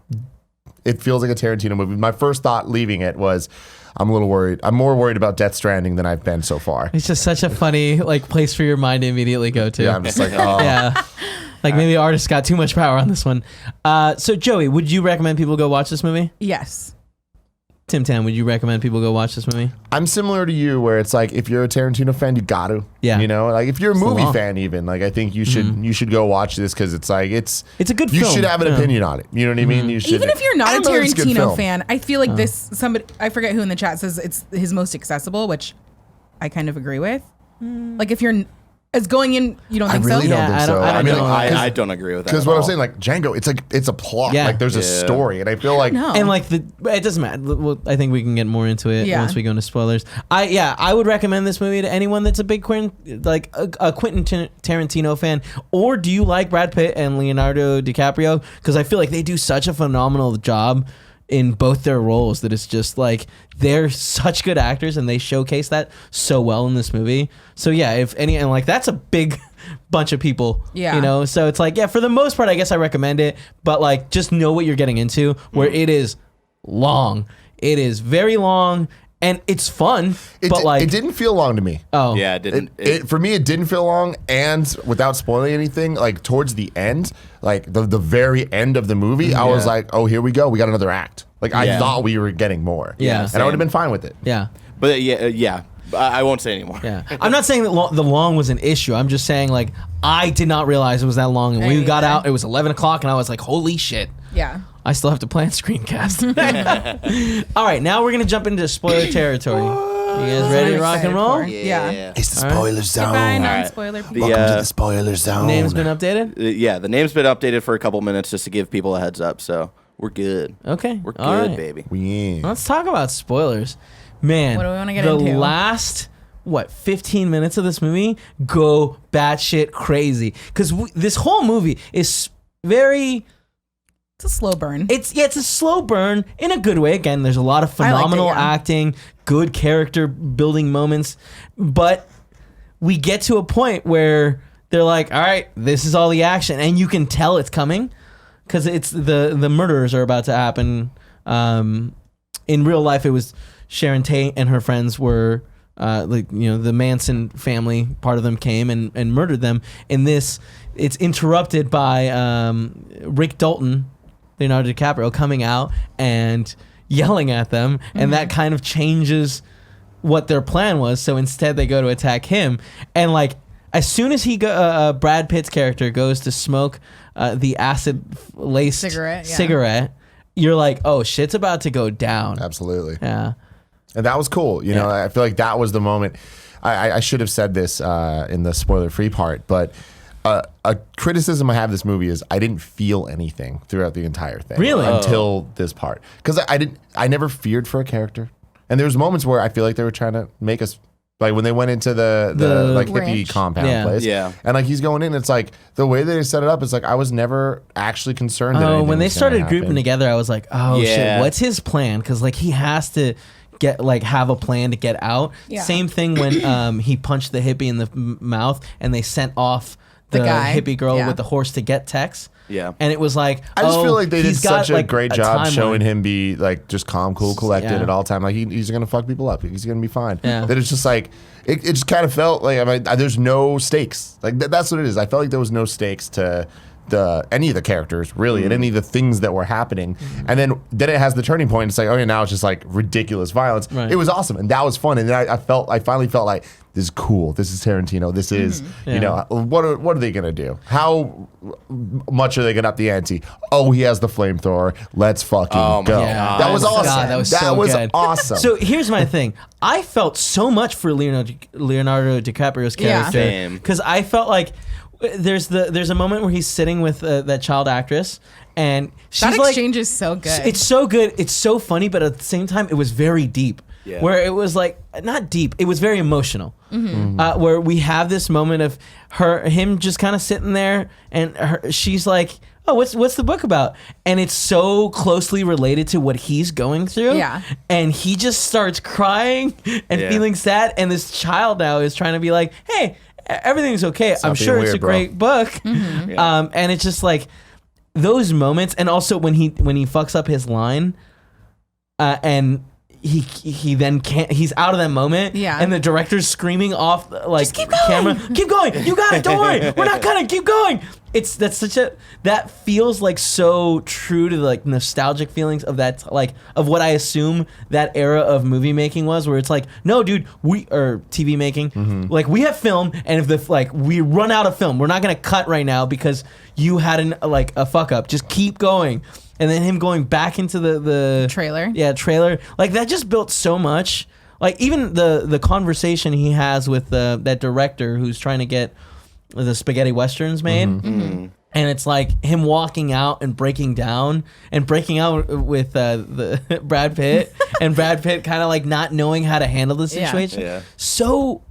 it feels like a Tarantino movie. My first thought leaving it was, I'm a little worried. I'm more worried about Death Stranding than I've been so far. It's just such a funny like place for your mind to immediately go to. Yeah, I'm just like, oh. Yeah. Like maybe the artist got too much power on this one. So Joey, would you recommend people go watch this movie? Yes. Tim Tam, would you recommend people go watch this movie? I'm similar to you, where it's like, if you're a Tarantino fan, you got to. Yeah. You know, like if you're a movie fan, even, like I think you should go watch this, because it's like it's a good you film. should have an opinion on it. You know what I mean? You should, Even if you're not a I know it's good Tarantino film. fan, I feel like somebody, I forget who in the chat says it's his most accessible, which I kind of agree with. Like if you're as going in, you don't think really so? don't think so. I mean, don't know. I don't agree with that. Because what I'm saying, like Django, it's a plot. Yeah. Like there's a story, and I feel like No. And like it doesn't matter. Well, I think we can get more into it Yeah. once we go into spoilers. I would recommend this movie to anyone that's a big Quentin Tarantino fan. Or do you like Brad Pitt and Leonardo DiCaprio? Because I feel like they do such a phenomenal job in both their roles that it's just like they're such good actors, and they showcase that so well in this movie. So yeah, if any, and like that's a big bunch of people, Yeah. you know, so it's like, yeah, for the most part I guess I recommend it, but like just know what you're getting into, where it is long, it is very long, and it's fun, but like it didn't feel long to me. oh Yeah, it didn't. For me, it didn't feel long, and without spoiling anything, like towards the end, like the very end of the movie, I was like, oh, here we go, we got another act. Like I thought we were getting more. Yeah. And I would have been fine with it. yeah. But yeah. I won't say anymore. Yeah, I'm not saying that the long was an issue. I'm just saying like I did not realize it was that long, and we got out. It was 11 o'clock, and I was like, "Holy shit!" Yeah. I still have to plan Screencast. All right, now we're gonna jump into spoiler territory. You guys ready to rock and roll? Yeah. It's the spoiler zone. Goodbye, non-spoiler people. Welcome to the spoiler zone. Name's been updated. The name's been updated for a couple minutes just to give people a heads up. So we're good. Okay, We're all good, right. baby. Yeah. Let's talk about spoilers, man. What do we wanna get the into? last 15 minutes of this movie go batshit crazy, because this whole movie is very. It's a slow burn. It's a slow burn in a good way. Again, there's a lot of I liked it, phenomenal yeah. acting, good character building moments, but we get to a point where they're like, all right, this is all the action, and you can tell it's coming because it's the murders are about to happen. In real life, it was Sharon Tate and her friends were the Manson family. Part of them came and murdered them. In this, it's interrupted by Rick Dalton, Leonardo DiCaprio, coming out and yelling at them, and that kind of changes what their plan was. So instead, they go to attack him, and like as soon as Brad Pitt's character goes to smoke the acid-laced cigarette, you're like, oh, shit's about to go down. Absolutely. Yeah. And that was cool. You know, I feel like that was the moment. I should have said this in the spoiler-free part, but a criticism I have of this movie is I didn't feel anything throughout the entire thing. Really? Until this part. Because I never feared for a character. And there was moments where I feel like they were trying to make us, like when they went into the like hippie ranch compound place. Yeah. And like he's going in, it's like the way they set it up, it's like I was never actually concerned that anything when they was gonna started happen. grouping together, I was like, oh shit, what's his plan? Because like he has to have a plan to get out. Yeah. Same thing when he punched the hippie in the mouth and they sent off the guy. hippie girl with the horse to get Tex. Yeah. And it was like, I just feel like they did such a like, great a job timeline. showing him be like just calm, cool, collected at all time. Like he's gonna fuck people up. He's gonna be fine. Yeah. That it's just like it just kind of felt like there's no stakes. Like that's what it is. I felt like there was no stakes to any of the characters really, and any of the things that were happening. And then it has the turning point. It's like, okay, now it's just like ridiculous violence. Right. It was awesome, and that was fun. And then I finally felt like this is cool. This is Tarantino. This is you know what are they gonna do? How much are they gonna up the ante? Oh, he has the flamethrower. Let's fucking go. God. That was awesome. God, that was so good. awesome. So here's my thing. I felt so much for Leonardo DiCaprio's character because I felt like there's a moment where he's sitting with that child actress, and she's that exchange is so good. It's so good. It's so funny, but at the same time, it was very deep. Yeah. Where it was like not deep, it was very emotional. Where we have this moment of him just kind of sitting there, and she's like, "Oh, what's the book about?" And it's so closely related to what he's going through. Yeah, and he just starts crying and feeling sad, and this child now is trying to be like, "Hey, everything's okay. I'm sure it's a great book." And it's just like those moments, and also when he fucks up his line, and he then can't. He's out of that moment. Yeah. And the director's screaming off like just keep going. Camera. Keep going. You got it. Don't worry. We're not gonna keep going. That feels like so true to the like nostalgic feelings of that like of what I assume that era of movie making was, where it's like, no, dude, or TV making, like we have film, and if we run out of film, we're not gonna cut right now because you had a fuck up. Just keep going. And then him going back into the trailer. Yeah, trailer. Like that just built so much. Like even the conversation he has with that director who's trying to get the spaghetti westerns made. And it's like him walking out and breaking down with the Brad Pitt and Brad Pitt kind of like not knowing how to handle the situation. Yeah. So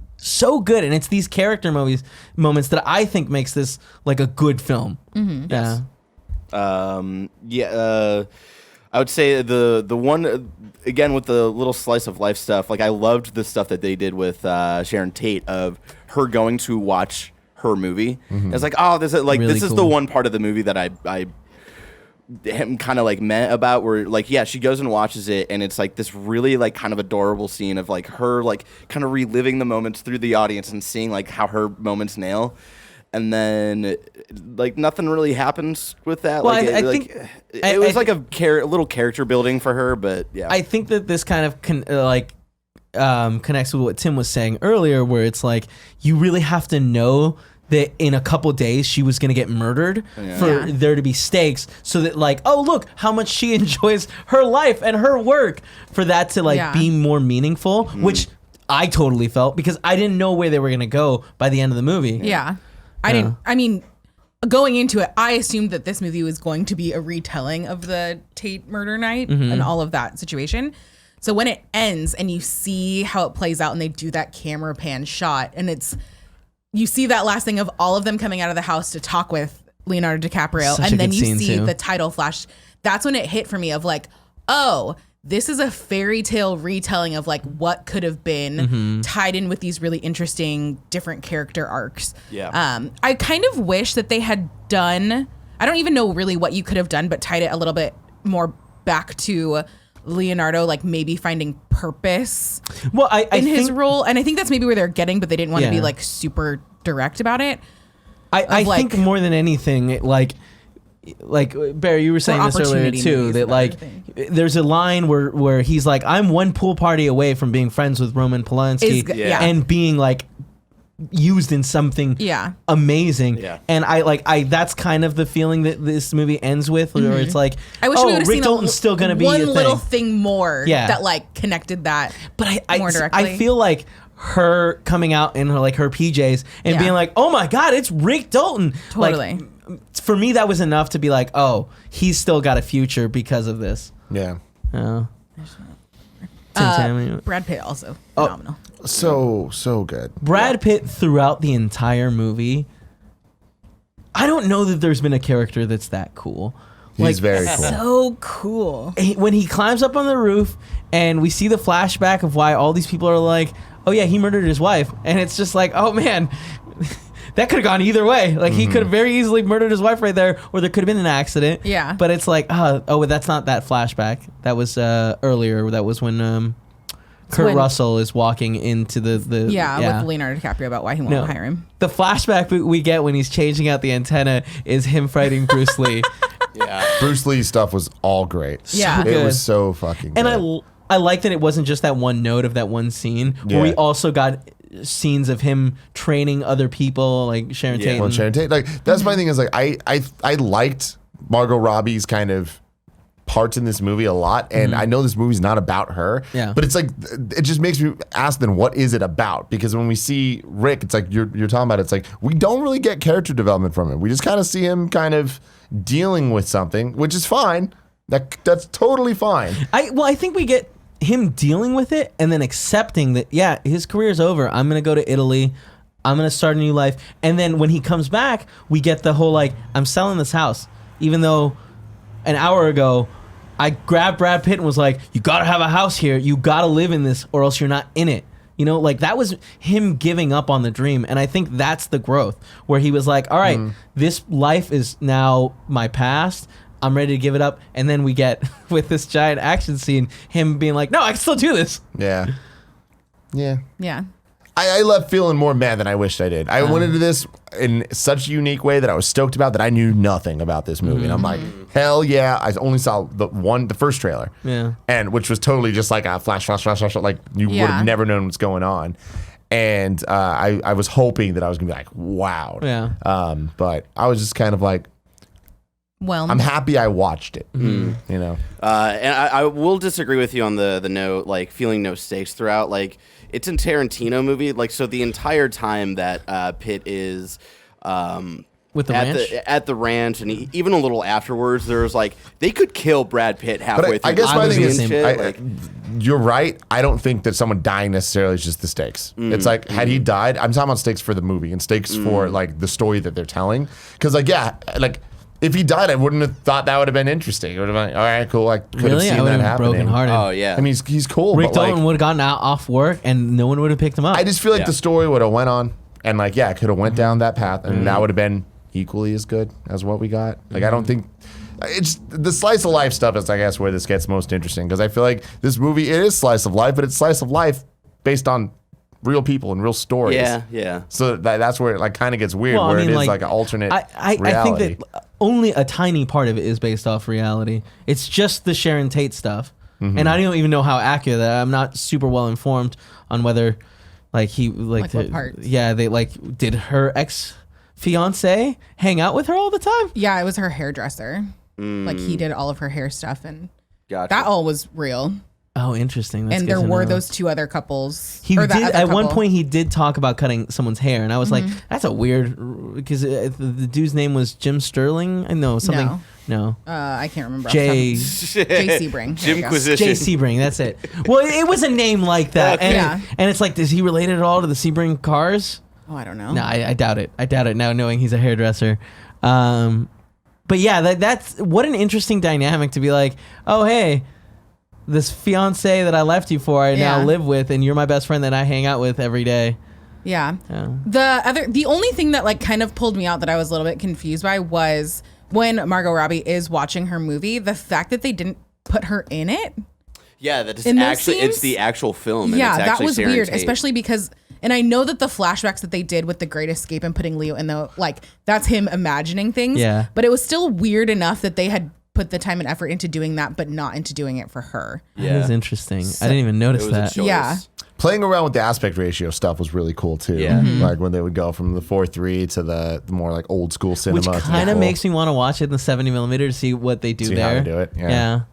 good. And it's these character moments that I think makes this like a good film. Yeah. I would say the one again with the little slice of life stuff. Like I loved the stuff that they did with Sharon Tate of her going to watch her movie. It's like, oh, this is like really this is the one part of the movie that I kind of like meant about where like she goes and watches it, and it's like this really like kind of adorable scene of like her like kind of reliving the moments through the audience and seeing like how her moments nail. And then, like, nothing really happens with that. Well, like, I think it was like a little character building for her, but yeah. I think that this kind of connects with what Tim was saying earlier, where it's like you really have to know that in a couple days she was going to get murdered for there to be stakes, so that like, oh look how much she enjoys her life and her work, for that to like be more meaningful, which I totally felt because I didn't know where they were going to go by the end of the movie. Yeah. I mean, going into it, I assumed that this movie was going to be a retelling of the Tate murder night and all of that situation. So when it ends and you see how it plays out and they do that camera pan shot, and you see that last thing of all of them coming out of the house to talk with Leonardo DiCaprio, and then you see the title flash. That's when it hit for me of like, oh, this is a fairy tale retelling of like what could have been tied in with these really interesting different character arcs. Yeah. I kind of wish that they had done, I don't even know really what you could have done, but tied it a little bit more back to Leonardo, like maybe finding purpose in his role. And I think that's maybe where they're getting, but they didn't want to be like super direct about it. I think more than anything, like Barry, you were saying this earlier too, that like there's a line where he's like, I'm one pool party away from being friends with Roman Polanski and being like used in something amazing. Yeah. And I that's kind of the feeling that this movie ends with, where it's like, I wish we would have Rick seen Dalton's still going to be one a little thing. thing more that like connected that more directly. I feel like her coming out in her PJs and being like, oh my God, it's Rick Dalton. Totally. Like, for me, that was enough to be like, oh, he's still got a future because of this. Yeah. Oh. Brad Pitt also phenomenal. So good. Brad Pitt throughout the entire movie. I don't know that there's been a character that's that cool. He's very cool. So cool. When he climbs up on the roof and we see the flashback of why all these people are like, oh yeah, he murdered his wife. And it's just like, oh man, that could have gone either way. Like he could have very easily murdered his wife right there, or there could have been an accident. Yeah. But it's like, oh, that's not that flashback. That was earlier. That was when Kurt Russell is walking into the with Leonardo DiCaprio about why he won't hire him. The flashback we get when he's changing out the antenna is him fighting Bruce Lee. Yeah. Bruce Lee stuff was all great. Yeah. It was so fucking good. And I like that it wasn't just that one note of that one scene, where we also got scenes of him training other people, like Sharon Tate. Well, Sharon Tate. Like that's my thing is like I liked Margot Robbie's kind of parts in this movie a lot, and I know this movie's not about her, but it's like it just makes me ask then what is it about? Because when we see Rick, it's like you're talking about, it's like we don't really get character development from him. We just kind of see him kind of dealing with something, which is fine. That's totally fine. I think we get him dealing with it and then accepting that his career's over. I'm gonna go to Italy. I'm gonna start a new life. And then when he comes back, we get the whole like, I'm selling this house, even though an hour ago I grabbed Brad Pitt and was like, you gotta have a house here. You gotta live in this or else you're not in it. You know, like that was him giving up on the dream. And I think that's the growth where he was like, all right, this life is now my past. I'm ready to give it up. And then we get with this giant action scene, him being like, no, I can still do this. Yeah. Yeah. I left feeling more mad than I wished I did. I went into this in such a unique way that I was stoked about that I knew nothing about this movie. And I'm like, hell yeah. I only saw the first trailer. Yeah. And which was totally just like a flash. Like you would have never known what's going on. And I was hoping that I was going to be like, wow. Yeah. But I was just kind of like, well, I'm happy I watched it. You know? And I will disagree with you on the note, like feeling no stakes throughout. Like it's a Tarantino movie. Like, so the entire time that Pitt is with the ranch? At the ranch, and even a little afterwards, there was like they could kill Brad Pitt halfway through. I guess my thing is, shit, you're right. I don't think that someone dying necessarily is just the stakes. It's like had he died, I'm talking about stakes for the movie and stakes for like the story that they're telling. Because if he died, I wouldn't have thought that would have been interesting. It would have been like, all right, cool. I could have seen that happening. Broken hearted. Oh yeah. I mean, he's cool. Rick but Dalton would have gotten off work, and no one would have picked him up. I just feel like the story would have went on, and it could have went down that path, and that would have been equally as good as what we got. Like I don't think it's the slice of life stuff is I guess where this gets most interesting, because I feel like this movie, it is slice of life, but it's slice of life based on real people and real stories. Yeah. So that's where it kind of gets weird, where it is like an alternate reality. I think that only a tiny part of it is based off reality. It's just the Sharon Tate stuff. And I don't even know how accurate that. I'm not super well informed on whether what parts. Yeah, they did her ex-fiance hang out with her all the time? Yeah, it was her hairdresser. Like he did all of her hair stuff, and gotcha. that all was real. Oh, interesting. That's and there were those two other couples. He did at one point. He did talk about cutting someone's hair, and I was like, "That's a weird." Because the dude's name was Jim Sterling. I know something. No. I can't remember. Jay Jay Sebring. Jimquisition. Jay Sebring. That's it. Well, it was a name like that, Okay. and it's like, is he related at all to the Sebring cars? Oh, I don't know. No, I doubt it. I doubt it now, knowing he's a hairdresser. But yeah, that's what an interesting dynamic to be like. Oh, hey. this fiance that I left you for, I now live with, and you're my best friend that I hang out with every day. Yeah. The only thing that like kind of pulled me out that I was a little bit confused by was when Margot Robbie is watching her movie, the fact that they didn't put her in it. Yeah, that is actually it's the actual film. Yeah, and it's that was Sharon weird, Tate. especially because, and I know that the flashbacks that they did with The Great Escape and putting Leo in the like that's him imagining things. Yeah, but it was still weird enough that they had put the time and effort into doing that, but not into doing it for her. Yeah, that is interesting. I didn't even notice that. Yeah. Playing around with the aspect ratio stuff was really cool too. Yeah. Like when they would go from the 4:3 to the more like old school cinema. Which kind of makes me want to watch it in the 70mm to see what they do see there. how they do it. Yeah.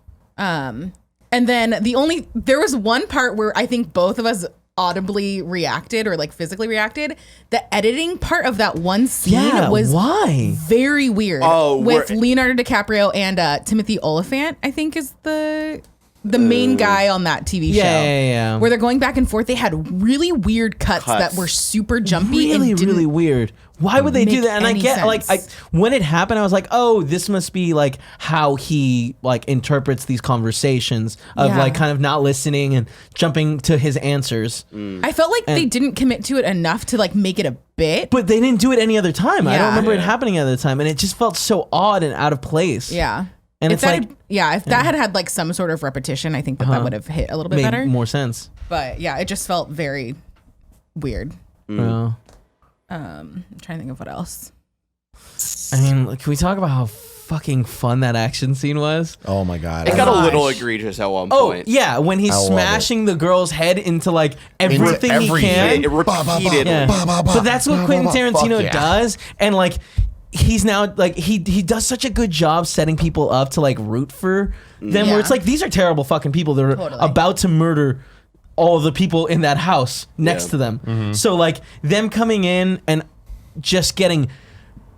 And then there was one part where I think both of us audibly reacted or like physically reacted. The editing part of that one scene was very weird. Oh, with Leonardo DiCaprio and Timothy Olyphant, I think is the main guy on that TV show. Yeah. Where they're going back and forth. They had really weird cuts that were super jumpy. Really weird. Why would they do that? And I get sense. When it happened, I was like, oh, this must be like how he like interprets these conversations of like kind of not listening and jumping to his answers. I felt like they didn't commit to it enough to like make it a bit. But they didn't do it any other time. I don't remember it happening at the time. And it just felt so odd and out of place. Yeah. And if that had like some sort of repetition, I think that would have hit a little bit better. More sense. But yeah, it just felt very weird. I'm trying to think of what else. I mean, can we talk about how fucking fun that action scene was? Oh my god. It got a little egregious at one point. Oh, yeah, when he's smashing the girl's head into like everything he can. It repeated. But that's what Quentin Tarantino does. And like he's now like he does such a good job setting people up to like root for them where it's like these are terrible fucking people that are about to murder all the people in that house next to them. So like them coming in and just getting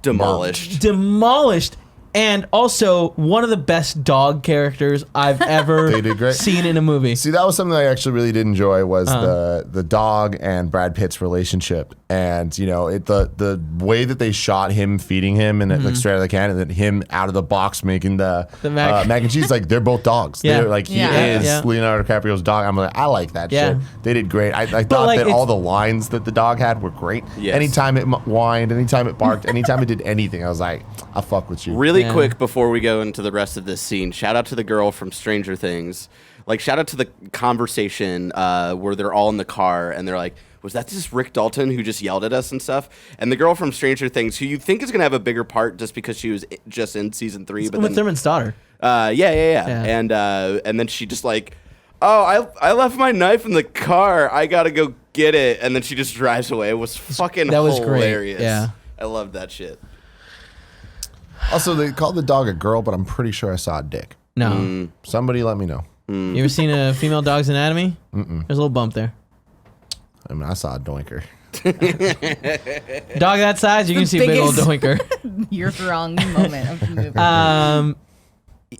demolished. And also one of the best dog characters I've ever seen in a movie. See, that was something I actually really did enjoy was the dog and Brad Pitt's relationship. And, you know, the way that they shot him feeding him and like straight out of the can and then him out of the box making the mac and cheese, like they're both dogs. They're like he is Leonardo DiCaprio's dog. I'm like, I like that shit. They did great. I thought like, that all the lines that the dog had were great. Yes. Anytime it whined, anytime it barked, anytime it did anything, I was like, I fuck with you. Really quick before we go into the rest of this scene, shout out to the girl from Stranger Things. Like, shout out to the conversation where they're all in the car and they're like, was that just Rick Dalton who just yelled at us and stuff? And the girl from Stranger Things, who you think is going to have a bigger part just because she was just in season 3. But with Thurman's daughter. Yeah. And then she just like, oh, I left my knife in the car. I got to go get it. And then she just drives away. It was fucking hilarious. Great. Yeah. I loved that shit. Also, they called the dog a girl, but I'm pretty sure I saw a dick. No. Somebody let me know. You ever seen a female dog's anatomy? There's a little bump there. I mean, I saw a doinker. Dog that size, you can see a big old doinker. You're wrong moment of the movie.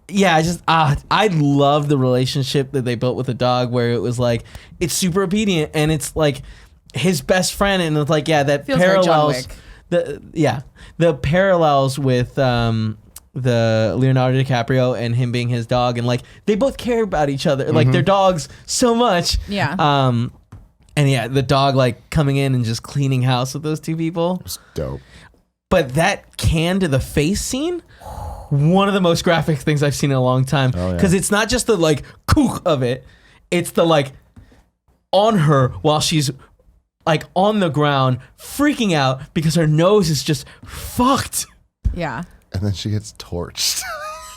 Yeah, I love the relationship that they built with the dog where it was like, it's super obedient and it's like his best friend and it's like, that feels parallels the parallels with the Leonardo DiCaprio and him being his dog and like they both care about each other like their dogs so much. And the dog like coming in and just cleaning house with those two people. It's dope. But that can to the face scene, one of the most graphic things I've seen in a long time. Because it's not just the like kook of it, it's the like on her while she's like on the ground freaking out because her nose is just fucked. Yeah. And then she gets torched.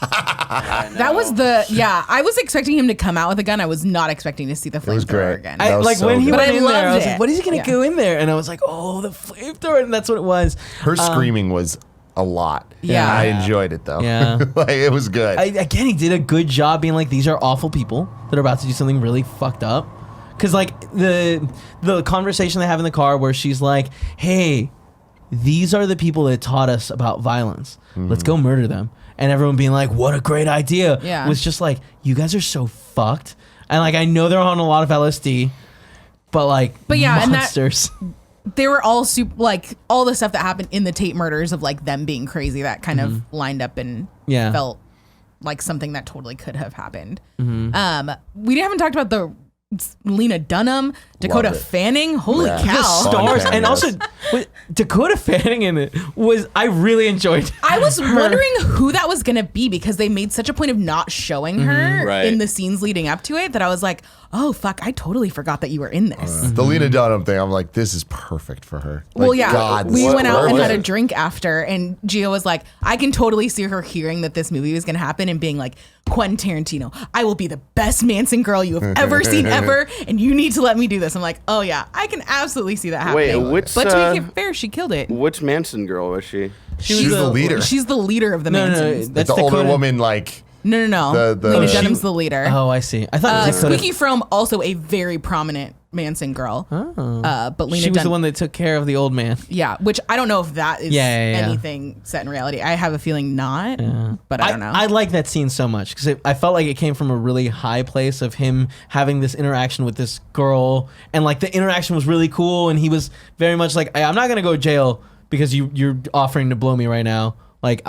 That was I was expecting him to come out with a gun. I was not expecting to see the flamethrower again. When he went in there, I was like, what is he going to go in there? And I was like, oh, the flamethrower. And that's what it was. Her screaming was a lot. Yeah. I enjoyed it though. Yeah. Like it was good. Again, he did a good job being like, these are awful people that are about to do something really fucked up. Because like the conversation they have in the car where she's like, hey, these are the people that taught us about violence. Let's go murder them. And everyone being like, what a great idea. Yeah. Was just like, you guys are so fucked. And like, I know they're on a lot of LSD, but monsters. And they were all super, like all the stuff that happened in the Tate murders of like them being crazy that kind of lined up and felt like something that totally could have happened. We haven't talked about the Lena Dunham, Dakota Fanning. Holy Yeah. cow! Stars Fun and also cameos. Dakota Fanning in it I really enjoyed. I was wondering who that was gonna be because they made such a point of not showing her Right. in the scenes leading up to it that I was like, oh fuck, I totally forgot that you were in this. The Lena Dunham thing, I'm like, this is perfect for her. Well, Like, yeah, God, we what- went out where and was had a it? drink after, and Gio was like, I can totally see her hearing that this movie was going to happen and being like, Quentin Tarantino, I will be the best Manson girl you have ever seen ever, and you need to let me do this. I'm like, oh yeah, I can absolutely see that happening. Wait, which but to be fair, she killed it. which Manson girl was she? She's the leader. She's the leader of the No, Mansons. that's the older Dakota. woman, like No. The- Lena she- Dunham's the leader. Oh, I see. I thought Dakota. Squeaky Fromme, also a very prominent Manson girl. But Lena She was the Dunham, one that took care of the old man. yeah, which I don't know if that is Yeah. anything set in reality. I have a feeling not, but I don't know. I like that scene so much because I felt like it came from a really high place of him having this interaction with this girl, and like the interaction was really cool, and he was very much like, I'm not gonna go to jail because you're offering to blow me right now. Like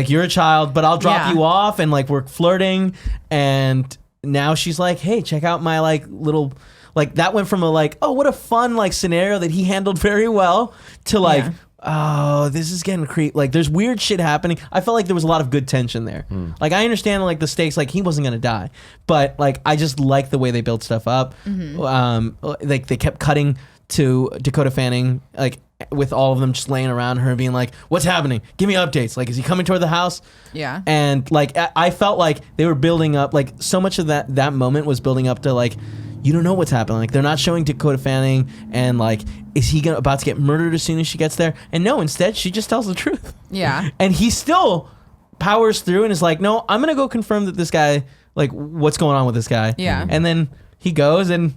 you're a child, but I'll drop Yeah. you off, and like we're flirting, and now she's like, hey, check out my like little. Like that went from a like, oh, what a fun like scenario that he handled very well to like, Yeah. oh, this is getting creepy. Like there's weird shit happening. I felt like there was a lot of good tension there. Like I understand like the stakes, like he wasn't gonna die, but like I just like the way they built stuff up. Like they kept cutting to Dakota Fanning, like with all of them just laying around her, being like, "What's happening? Give me updates. Like, is he coming toward the house?" Yeah. And like I felt like they were building up, like so much of that moment was building up to like, you don't know what's happening. Like they're not showing Dakota Fanning, and like, is he about to get murdered as soon as she gets there? And no, instead she just tells the truth. Yeah. And he still powers through and is like, no, I'm gonna go confirm that this guy, like, what's going on with this guy. Yeah. And then he goes and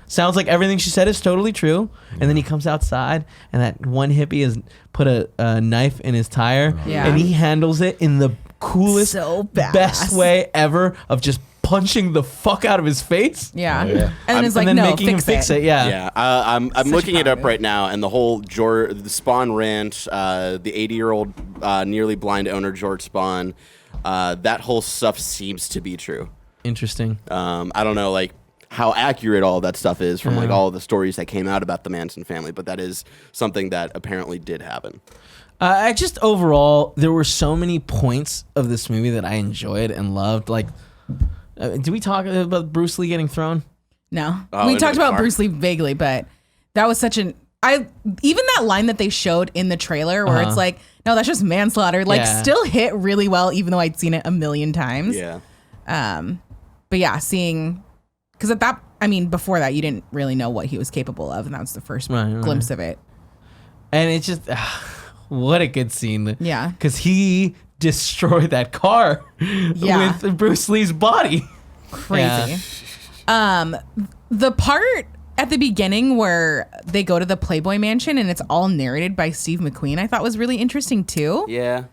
sounds like everything she said is totally true. And then he comes outside and that one hippie has put a knife in his tire. Yeah. And he handles it in the coolest, So badass. best way ever of just punching the fuck out of his face. Yeah. Yeah. And then it's like, and then no, making him fix it. Yeah. Yeah, I'm Such looking it up power. right now, and the whole the Spawn Ranch, the 80-year-old nearly blind owner George Spawn, that whole stuff seems to be true. Interesting. I don't know, like how accurate all that stuff is from like all the stories that came out about the Manson family, but that is something that apparently did happen. I just overall, there were so many points of this movie that I enjoyed and loved. Like, did we talk about Bruce Lee getting thrown? No. Oh, We into talked the about car. Bruce Lee vaguely, but that was such even that line that they showed in the trailer where it's like, no, that's just manslaughter, like Yeah. still hit really well, even though I'd seen it a million times. Yeah. But yeah, seeing, because before that, you didn't really know what he was capable of, and that was the first Right. glimpse of it. And it just, what a good scene. Yeah. Because he destroyed that car Yeah. with Bruce Lee's body. Crazy. The part at the beginning where they go to the Playboy Mansion and it's all narrated by Steve McQueen, I thought was really interesting too. Yeah.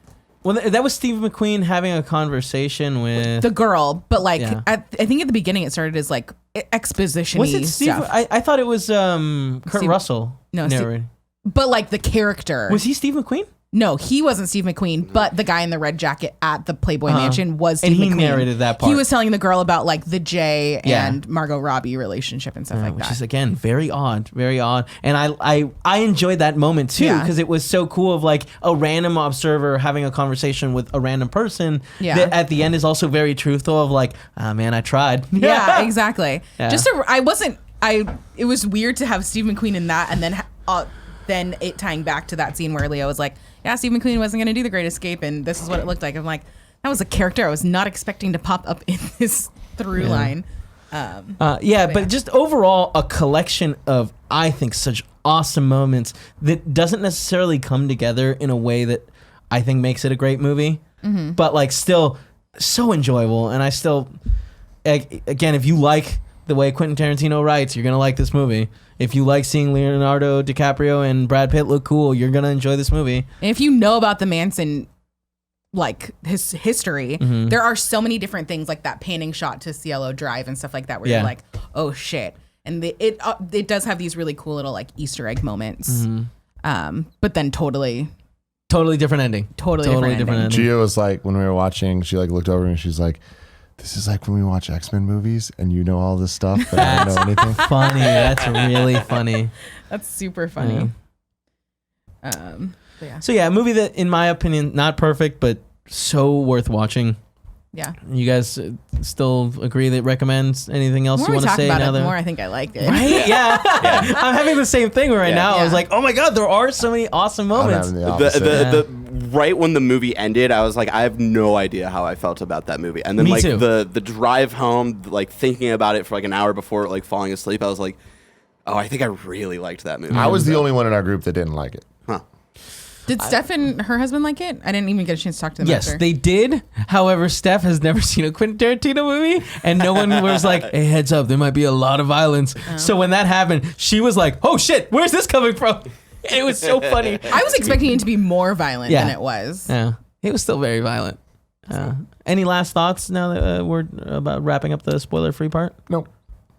Well, that was Steve McQueen having a conversation with. The girl, but like Yeah. I think at the beginning it started as like exposition-y Was it Steve? stuff. I thought it was Kurt Steve- Russell. No, Steve- narrating. But like the character. Was he Steve McQueen? No, he wasn't Steve McQueen, but the guy in the red jacket at the Playboy Mansion was Steve And he McQueen. narrated that part. He was telling the girl about like the Jay Yeah. and Margot Robbie relationship and stuff like Which that. is again very odd, very odd. And I enjoyed that moment too Yeah. because it was so cool of like a random observer having a conversation with a random person. Yeah. That at the end is also very truthful of like, ah man, I tried. Yeah, exactly. Yeah. It was weird to have Steve McQueen in that, and then it tying back to that scene where Leo was like, yeah, Steve McQueen wasn't going to do the Great Escape, and this is what it looked like. I'm like, that was a character I was not expecting to pop up in this through line. But just overall a collection of, I think, such awesome moments that doesn't necessarily come together in a way that I think makes it a great movie, but like still so enjoyable. And I still, again, if you like the way Quentin Tarantino writes, you're gonna like this movie. If you like seeing Leonardo DiCaprio and Brad Pitt look cool, you're gonna enjoy this movie. And if you know about the Manson, like his history, there are so many different things like that panning shot to Cielo Drive and stuff like that where Yeah. you're like, oh shit. And it does have these really cool little like Easter egg moments. But then totally Totally different ending. Totally different ending. Gia was like, when we were watching, she like looked over and she's like, this is like when we watch X-Men movies and you know all this stuff, but I don't know anything. Funny. That's really funny. That's super funny. Yeah. So yeah, a movie that, in my opinion, not perfect, but so worth watching. Yeah. You guys still agree that recommends? Anything else you want to say? The more I think I liked it. Right? Yeah. I'm having the same thing right now. I was like, oh my God, there are so many awesome moments. Right when the movie ended, I was like, I have no idea how I felt about that movie. And then Me like too. the drive home, like thinking about it for like an hour before like falling asleep, I was like, oh, I think I really liked that movie. I was the only one in our group that didn't like it. Huh. Did Steph and her husband like it? I didn't even get a chance to talk to them. Yes, after. they did. However, Steph has never seen a Quentin Tarantino movie, and no one was like, hey, heads up, there might be a lot of violence. So when that happened, she was like, oh shit, where's this coming from? It was so funny. I was expecting it to be more violent than it was. Yeah, it was still very violent. Any last thoughts now that we're about wrapping up the spoiler-free part? Nope.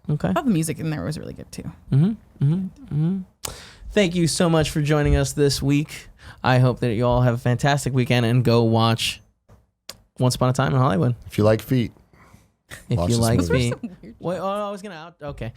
Okay. I thought the music in there was really good too. Thank you so much for joining us this week. I hope that you all have a fantastic weekend and go watch Once Upon a Time in Hollywood. If you like feet. If Watch you this like movie. feet. Wait, I was going to okay.